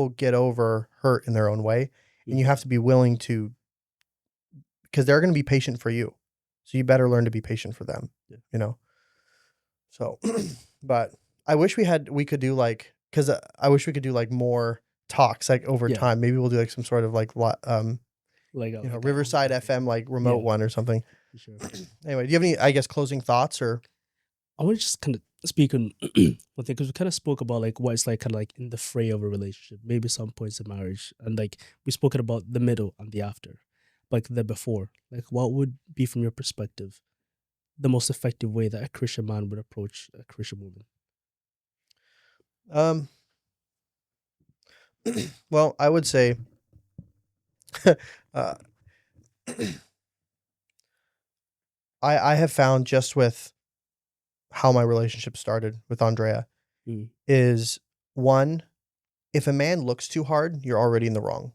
get over hurt in their own way, and you have to be willing to, because they're going to be patient for you. So you better learn to be patient for them, Yeah. So, but I wish we could do like, because I wish we could do like more talks like over Yeah. time. Maybe we'll do like some sort of like Like Riverside FM like remote one or something. For sure. Anyway, do you have any, I guess, closing thoughts or? I want to just kind of speak on one thing, because we kind of spoke about like what it's like kind of like in the fray of a relationship, maybe some points of marriage, and like we spoken about the middle and the after, like the before. Like what would be from your perspective the most effective way that a Christian man would approach a Christian woman? Um, well, I would say, uh, I have found just with how my relationship started with Andrea Mm. is, one, if a man looks too hard, you're already in the wrong.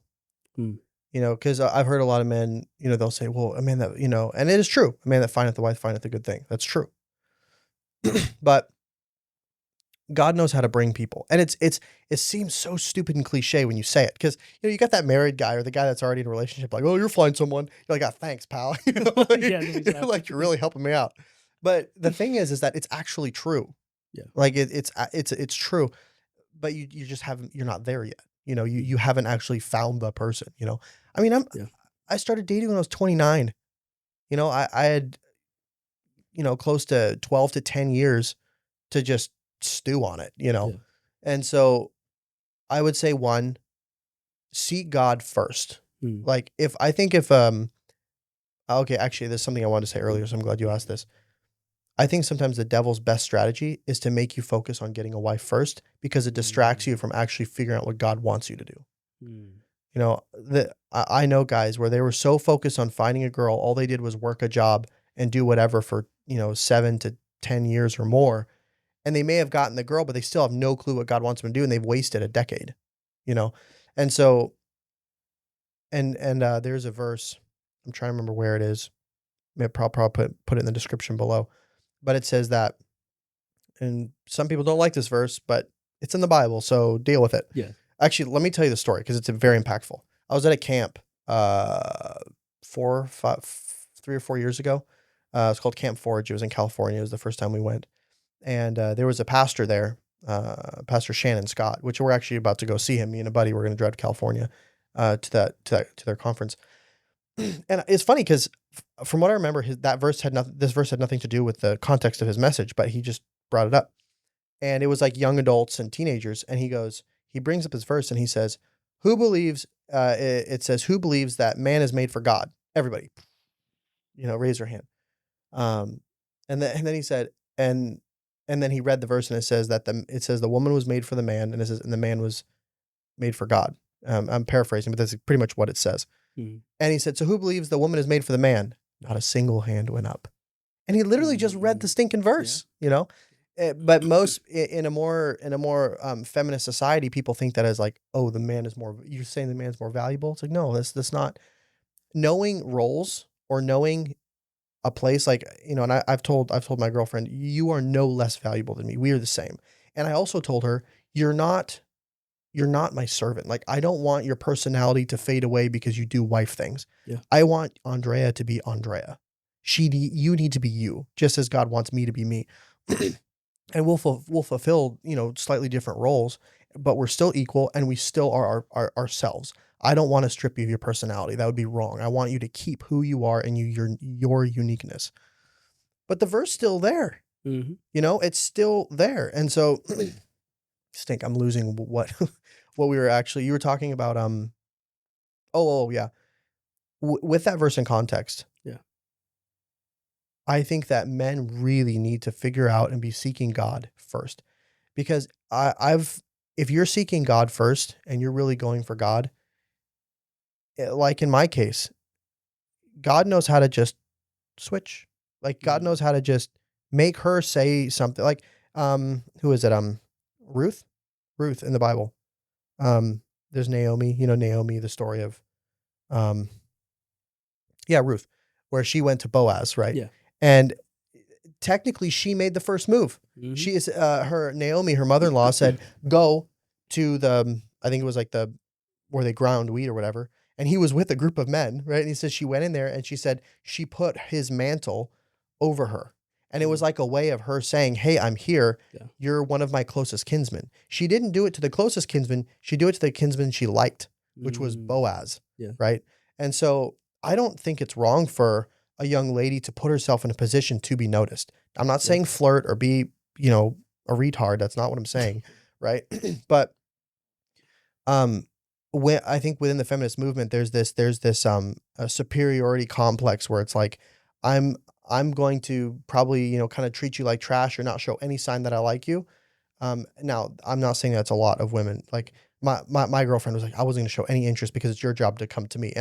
Mm. Because I've heard a lot of men, they'll say, well, a man that, and it is true, a man that findeth the wife findeth a good thing. That's true. But God knows how to bring people. And it seems so stupid and cliche when you say it, because, you got that married guy or the guy that's already in a relationship, like, oh, you'll find someone. You're like, oh, thanks, pal. Yeah, exactly. Like you're really helping me out. But the thing is that it's actually true. Yeah. Like it's true. but you just haven't, you're not there yet. You know, you haven't actually found the person, you know. I mean, Yeah. I started dating when I was 29. You know, I had, you know, close to 12 to 10 years to just stew on it, you know. Yeah. And so I would say one, seek God first. Mm. Like if okay, actually there's something I wanted to say earlier, so I'm glad you asked this. I think sometimes the devil's best strategy is to make you focus on getting a wife first because it distracts you from actually figuring out what God wants you to do. Mm. You know, I know guys where they were so focused on finding a girl, all they did was work a job and do whatever for, you know, 7 to 10 years or more. And they may have gotten the girl, but they still have no clue what God wants them to do. And they've wasted a decade, you know? And so, there's a verse, I'm trying to remember where it is. Maybe I'll probably put it in the description below, but it says that, and some people don't like this verse, but it's in the Bible, so deal with it. Yeah. Actually, let me tell you the story because it's very impactful. I was at a camp 3 or 4 years ago. It's called Camp Forge. It was in California. It was the first time we went. And there was a pastor there, Pastor Shannon Scott, which we're actually about to go see him. Me and a buddy, we're going to drive to California to their conference. And it's funny because from what I remember, this verse had nothing to do with the context of his message, but he just brought it up. And it was like young adults and teenagers. And he brings up his verse and he says, who believes, it says, who believes that man is made for God? Everybody, you know, raise your hand. And then he said, and then he read the verse and it says that it says the woman was made for the man, and it says, and the man was made for God. I'm paraphrasing, but that's pretty much what it says. Mm. And he said, so who believes the woman is made for the man? Not a single hand went up. And he literally just read the stinking verse, you know? But most in a more feminist society, people think that as like, oh, the man is more, you're saying the man's more valuable. It's like, no, that's not. Knowing roles or knowing a place, like, you know, and I've told my girlfriend, you are no less valuable than me. We are the same. And I also told her, you're not my servant. Like, I don't want your personality to fade away because you do wife things. Yeah. I want Andrea to be Andrea. You need to be you, just as God wants me to be me. And we'll fulfill, you know, slightly different roles, but we're still equal and we still are ourselves. I don't want to strip you of your personality. That would be wrong. I want you to keep who you are and your uniqueness. But the verse still there. Mm-hmm. You know, it's still there. And so stink, I'm losing what we were actually, you were talking about oh yeah. With that verse in context. Yeah. I think that men really need to figure out and be seeking God first. Because if you're seeking God first and you're really going for God, like in my case, God knows how to just switch. Like God knows how to just make her say something. Like who is it? Ruth in the Bible. There's Naomi, you know, Naomi, the story of Ruth, where she went to Boaz, right? Yeah. And technically she made the first move. Mm-hmm. She is Naomi, her mother-in-law said, go to I think it was like where they ground wheat or whatever. And he was with a group of men, right? And he says she went in there and she said she put his mantle over her. And it was like a way of her saying, hey, I'm here. Yeah. You're one of my closest kinsmen. She didn't do it to the closest kinsman. She did it to the kinsman she liked, which was Boaz. Yeah. Right. And so I don't think it's wrong for a young lady to put herself in a position to be noticed. I'm not saying flirt or be, you know, a retard. That's not what I'm saying. Right. But I think within the feminist movement, there's this a superiority complex where it's like, I'm going to probably, you know, kind of treat you like trash or not show any sign that I like you. Now I'm not saying that's a lot of women. Like my girlfriend was like, I wasn't going to show any interest because it's your job to come to me.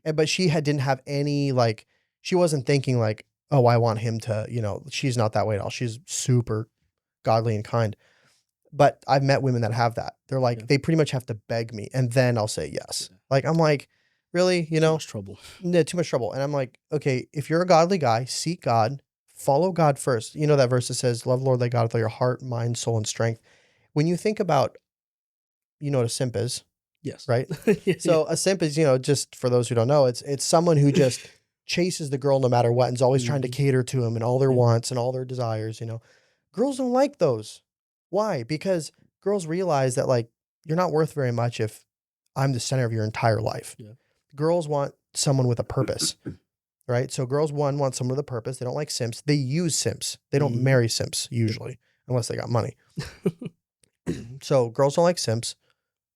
But she didn't have any, like, she wasn't thinking like, oh, I want him to, you know, she's not that way at all. She's super godly and kind. But I've met women that have that. They're like, they pretty much have to beg me and then I'll say yes. Yeah. Like, I'm like, really, you know, too much trouble. Yeah, too much trouble. And I'm like, okay, if you're a godly guy, seek God, follow God first. You know, that verse that says, love Lord thy God with all your heart, mind, soul, and strength. When you think about, you know what a simp is? Yes. Right? So a simp is, you know, just for those who don't know, it's someone who just chases the girl no matter what and is always trying to cater to him and all their wants and all their desires, you know. Girls don't like those. Why? Because girls realize that like you're not worth very much if I'm the center of your entire life. Yeah. Girls want someone with a purpose, right? So girls want someone with a purpose. They don't like simps. They use simps. They don't marry simps usually, unless they got money. So girls don't like simps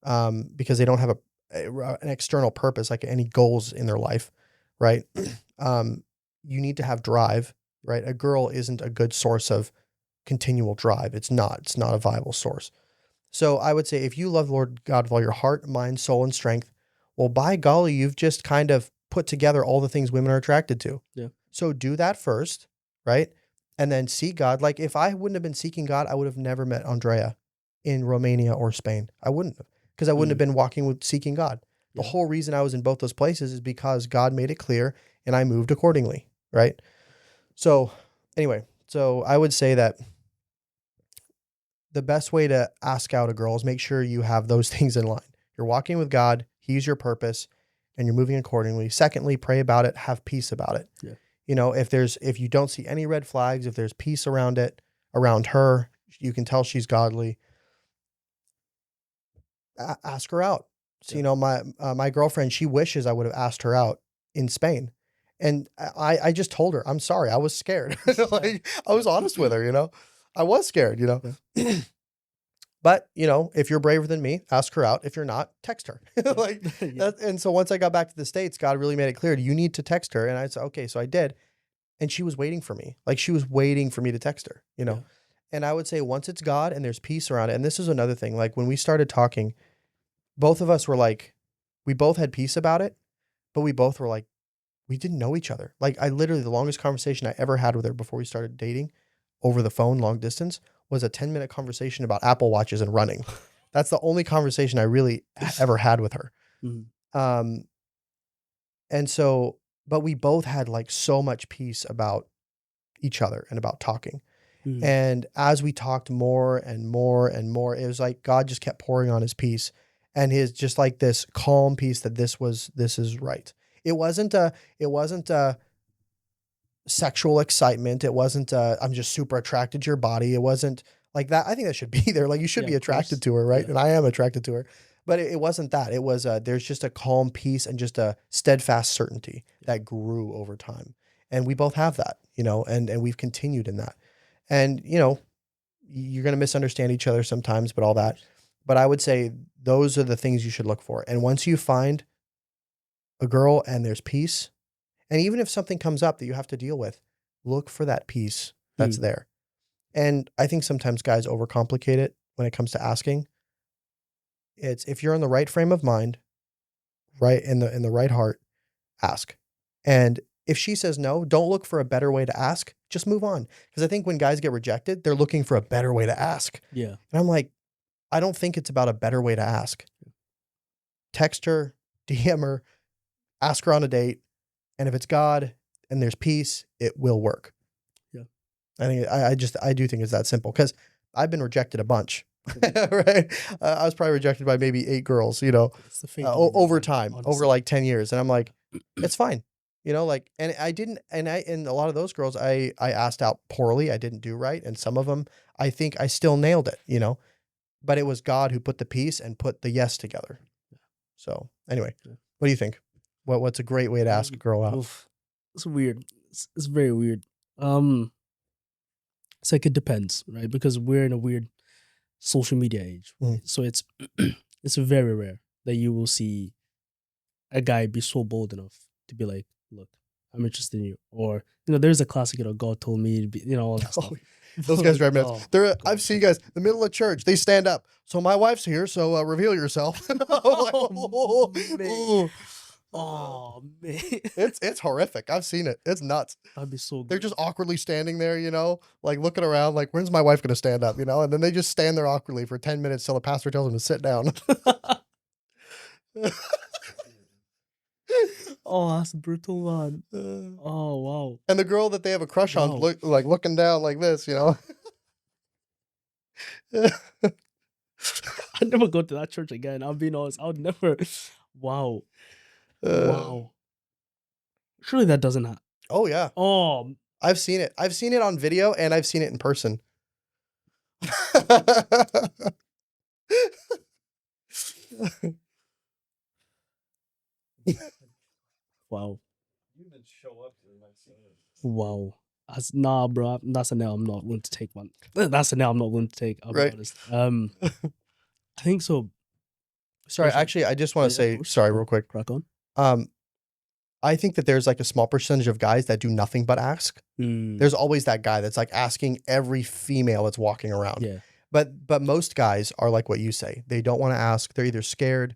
because they don't have an external purpose, like any goals in their life, right? You need to have drive, right? A girl isn't a good source of continual drive. It's not. It's not a viable source. So I would say if you love Lord God with all your heart, mind, soul, and strength, well, by golly, you've just kind of put together all the things women are attracted to. Yeah. So do that first, right? And then seek God. Like if I wouldn't have been seeking God, I would have never met Andrea in Romania or Spain. I wouldn't have, because I wouldn't have been walking with seeking God. The whole reason I was in both those places is because God made it clear and I moved accordingly, right? So anyway, so I would say that the best way to ask out a girl is make sure you have those things in line. You're walking with God, He's your purpose, and you're moving accordingly. Secondly, pray about it, have peace about it. Yeah. You know, if you don't see any red flags, if there's peace around it, around her, you can tell she's godly. Ask her out. So, you know, my girlfriend, she wishes I would have asked her out in Spain. And I just told her, I'm sorry, I was scared. Like, I was honest with her, you know. I was scared, you know. Yeah. But, you know, if you're braver than me, ask her out. If you're not, text her. Like and so once I got back to the States, God really made it clear, you need to text her. And I said, okay, so I did. And she was waiting for me. Like she was waiting for me to text her, you know. Yeah. And I would say once it's God and there's peace around it, and this is another thing, like when we started talking, both of us were like, we both had peace about it, but we both were like, we didn't know each other. Like I literally, the longest conversation I ever had with her before we started dating over the phone, long distance, was a 10-minute conversation about Apple Watches and running. That's the only conversation I really ever had with her. Mhm. And so, but we both had like so much peace about each other and about talking. Mhm. And as we talked more and more and more, it was like God just kept pouring on his peace and his just like this calm peace that this is right. It wasn't a sexual excitement. It wasn't I'm just super attracted to your body. It wasn't like that. I think that should be there. Like you should Yeah, be of attracted course. to her, right? Yeah. And I am attracted to her. But it wasn't that. It was there's just a calm peace and just a steadfast certainty that grew over time. And we both have that, you know, and we've continued in that. And, you know, you're going to misunderstand each other sometimes, but all that. But I would say those are the things you should look for. And once you find a girl and there's peace, and even if something comes up that you have to deal with, look for that peace that's there. And I think sometimes guys overcomplicate it when it comes to asking. It's if you're in the right frame of mind, right in the right heart, ask. And if she says no, don't look for a better way to ask. Just move on. Because I think when guys get rejected, they're looking for a better way to ask. Yeah. And I'm like, I don't think it's about a better way to ask. Text her, DM her, ask her on a date. And if it's God and there's peace, it will work. Yeah. I think I do think it's that simple because I've been rejected a bunch, right? I was probably rejected by maybe 8 girls, you know, It's the fate over of time, over honestly. like 10 years. And I'm like, it's fine. You know, like, and I didn't, and a lot of those girls, I asked out poorly. I didn't do right. And some of them, I think I still nailed it, you know, but it was God who put the peace and put the yes together. So anyway, Yeah. what do you think? What's a great way to ask a girl out? Oof. It's weird. It's very weird. It's like it depends, right? Because we're in a weird social media age, right? Mm. So it's it's very rare that you will see a guy be so bold enough to be like, "Look, I'm interested in you," or you know, there's a classic, you know, God told me to be, you know, all that stuff. Those guys drive me nuts. Oh, They're, God. I've seen guys in the middle of church. They stand up. So my wife's here. So reveal yourself. I'm like, Oh, man. "Ooh." Oh man, It's horrific. I've seen it. It's nuts. that'd be so They're good. just awkwardly standing there, you know, like looking around, like when's my wife gonna stand up, you know? And then they just stand there awkwardly for 10 minutes till the pastor tells them to sit down. Oh, that's brutal, man. And Oh wow, the girl that they have a crush on, wow. looking down like this, you know. I'd never go to that church again. I'll be honest. I would never. Wow, wow. Surely that doesn't happen. Oh yeah, Oh, I've seen it. I've seen it on video and I've seen it in person. Wow. You even show up to the next game. Wow. Nah, bro. That's a nail I'm not willing to take, man. That's a nail I'm not willing to take. I'll Right. be honest. I think so. Sorry, especially- actually, I just want to Yeah, of say, course. sorry, real quick. Crack on. I think that there's like a small percentage of guys that do nothing but ask. There's always that guy that's like asking every female that's walking around. Yeah. But most guys are like what you say. They don't want to ask. They're either scared,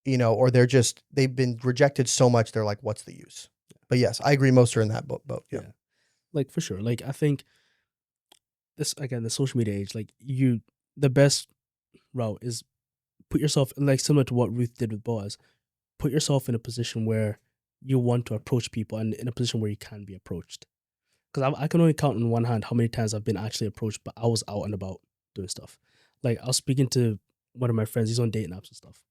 or they've been rejected so much. They're like, what's the use? But yes, I agree. Most are in that boat. Yeah. Like for sure. Like I think this again, the social media age, like the best route is put yourself like similar to what Ruth did with Boaz. Put yourself in a position where you want to approach people and in a position where you can be approached. Because I can only count on one hand how many times I've been actually approached, but I was out and about doing stuff. Like I was speaking to one of my friends, he's on dating apps and stuff.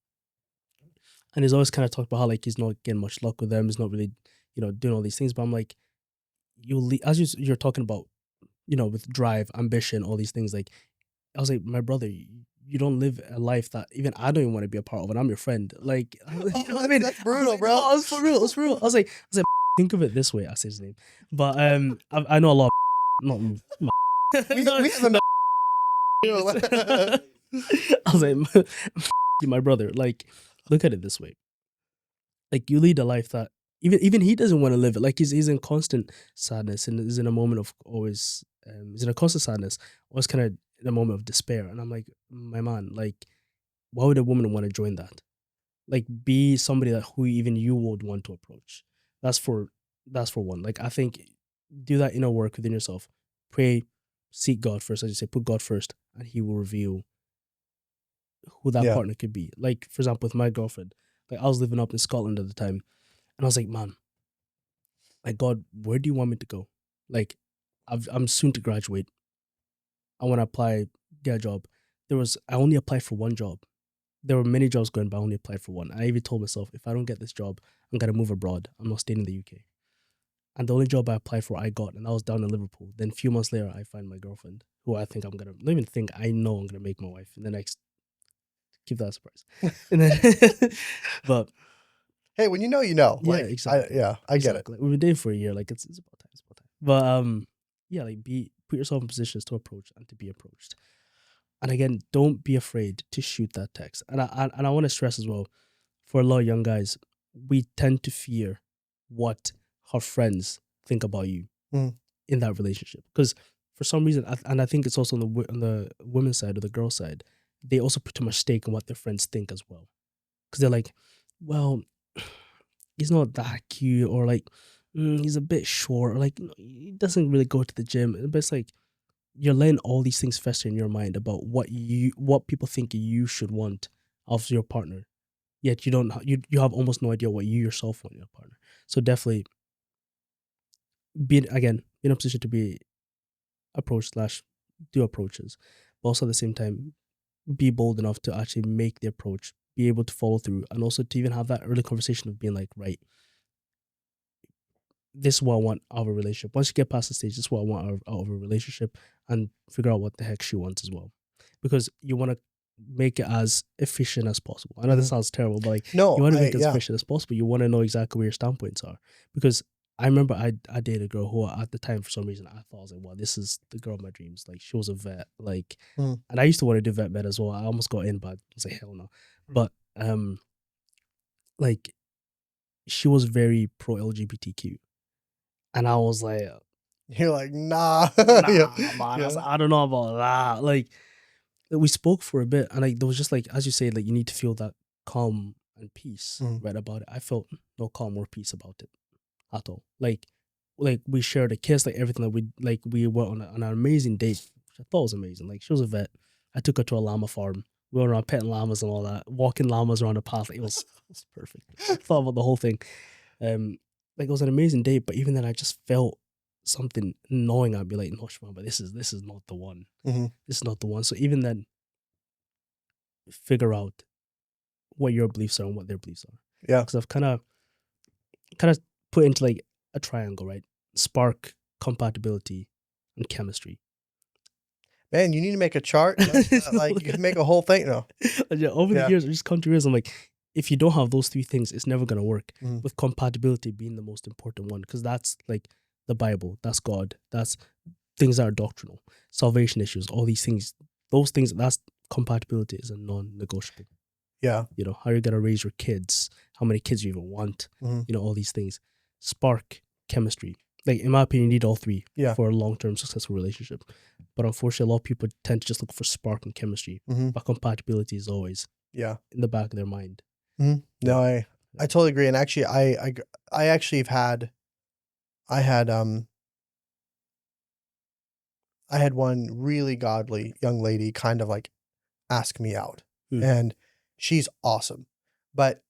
And he's always kind of talked about how like he's not getting much luck with them, he's not really, doing all these things. But I'm like, you're talking about, with drive, ambition, all these things, like I was like, my brother, you don't live a life that even I don't even want to be a part of, and I'm your friend. Like, you know what I mean? That's brutal, bro. No, it's for real. It's for real. I was like, think of it this way. I say his name, but I know a lot. Not We have I was like, my brother. Like, look at it this way. Like, you lead a life that even he doesn't want to live it. Like, he's in constant sadness and is in a moment of always. He's in a constant sadness, always kind of in a moment of despair. And I'm like, my man, like, why would a woman want to join that? Like, be somebody that who even you would want to approach. That's for one. Like, I think do that inner work within yourself. Pray, seek God first, as you say, put God first, and He will reveal who that partner could be. Like, for example, with my girlfriend, like I was living up in Scotland at the time, and I was like, man, like God, where do you want me to go? Like, I'm soon to graduate. I want to apply, get a job. I only applied for one job. There were many jobs going, but I only applied for one. I even told myself, if I don't get this job, I'm going to move abroad. I'm not staying in the UK. And the only job I applied for, I got, and I was down in Liverpool. Then a few months later, I find my girlfriend, who I think I know I'm going to make my wife in the next, keep that a surprise. And then, but. Hey, when you know, you know. Yeah, Like, exactly. I get it. Like, we've been dating for a year. Like, it's about time. It's about time. But, yeah, like, put yourself in positions to approach and to be approached. And again, don't be afraid to shoot that text. And I want to stress as well, for a lot of young guys, we tend to fear what our friends think about you in that relationship. Because for some reason, and I think it's also on the women's side or the girl side, they also put too much stake in what their friends think as well. Because they're like, well, he's not that cute, or like, he's a bit short, or like, he doesn't really go to the gym. But it's like, you're letting all these things fester in your mind about what people think you should want of your partner, yet you have almost no idea what you yourself want in your partner. So definitely be in a position to be approached / do approaches, but also at the same time be bold enough to actually make the approach, be able to follow through, and also to even have that early conversation of being like, right, this is what I want out of a relationship. Once you get past the stage, this is what I want out of a relationship, and figure out what the heck she wants as well. Because you want to make it as efficient as possible. I know this sounds terrible, but like, No, you want to make it as efficient as possible. You want to know exactly where your standpoints are. Because I remember I dated a girl who at the time, for some reason, I thought, I was like, wow, this is the girl of my dreams. Like, she was a vet. Like, and I used to want to do vet med as well. I almost got in, but I was like, hell no. But like, she was very pro LGBTQ. And I was like, you're like, nah. Man. I don't know about that. Like, we spoke for a bit, and like, there was just like, as you say, like, you need to feel that calm and peace right about it. I felt no calm or peace about it at all. Like we shared a kiss, like everything that we went on an amazing date, which I thought was amazing. Like, she was a vet. I took her to a llama farm. We went around petting llamas and all that, walking llamas around the path. Like, it was perfect. I thought about the whole thing. Like, it was an amazing date, but even then, I just felt something gnawing. I'd be like, no, Shibamba, but this is not the one. This is not the one. So even then, figure out what your beliefs are and what their beliefs are. Yeah. Because I've kind of put into like a triangle, right? Spark, compatibility, and chemistry. man, you need to make a chart. Like you can make a whole thing. No. Yeah, over Yeah. the years, I just come to realize I'm like, if you don't have those three things, it's never gonna work. Mhm. With compatibility being the most important one, because that's like the Bible, that's God, that's things that are doctrinal, salvation issues, all these things. Those things, that's compatibility is a non-negotiable. Yeah. You know, how you're gonna raise your kids, how many kids you even want, Mhm. you know, all these things. Spark, chemistry. Like in my opinion, you need all three Yeah. for a long-term successful relationship. But unfortunately, a lot of people tend to just look for spark and chemistry. Mhm. But compatibility is always Yeah. in the back of their mind. No, I totally agree. And actually, I actually have had, I had one really godly young lady kind of like ask me out, Hmm. and she's awesome, but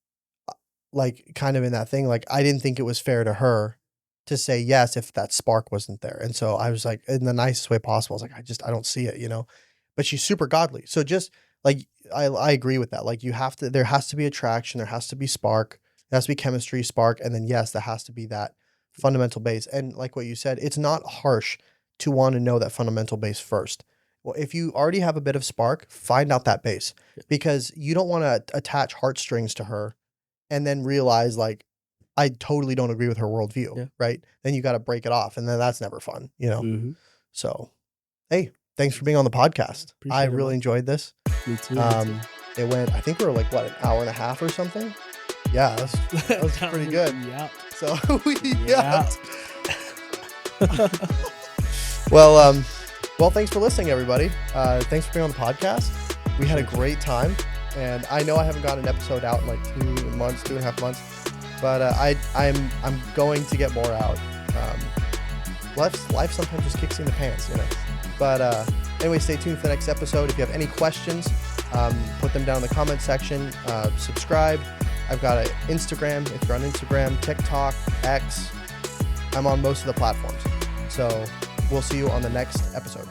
like kind of in that thing, like I didn't think it was fair to her to say yes if that spark wasn't there. And so I was like, in the nicest way possible, I was like, I don't see it, you know. But she's super godly. So just like I agree with that. Like there has to be attraction, there has to be spark, there has to be chemistry, spark, and then yes, there has to be that fundamental base. And like what you said, it's not harsh to want to know that fundamental base first. Well, if you already have a bit of spark, find out that base, because you don't want to attach heartstrings to her and then realize like I totally don't agree with her worldview, Yeah. right? Then you got to break it off, and then that's never fun, you know. Mm-hmm. So, hey, thanks for being on the podcast. Appreciate I it, really man. enjoyed this. Me too. It went, I think we were like what, an hour and a half or something. Yeah, that was pretty good. Yeah. So we Yeah. well, thanks for listening, everybody. Thanks for being on the podcast. We had a great time, and I know I haven't got an episode out in like 2.5 months, but I'm going to get more out. Life sometimes just kicks you in the pants, you know. But anyway, stay tuned for the next episode. If you have any questions, put them down in the comment section. Subscribe. I've got an Instagram. If you're on Instagram, TikTok, X, I'm on most of the platforms. So we'll see you on the next episode.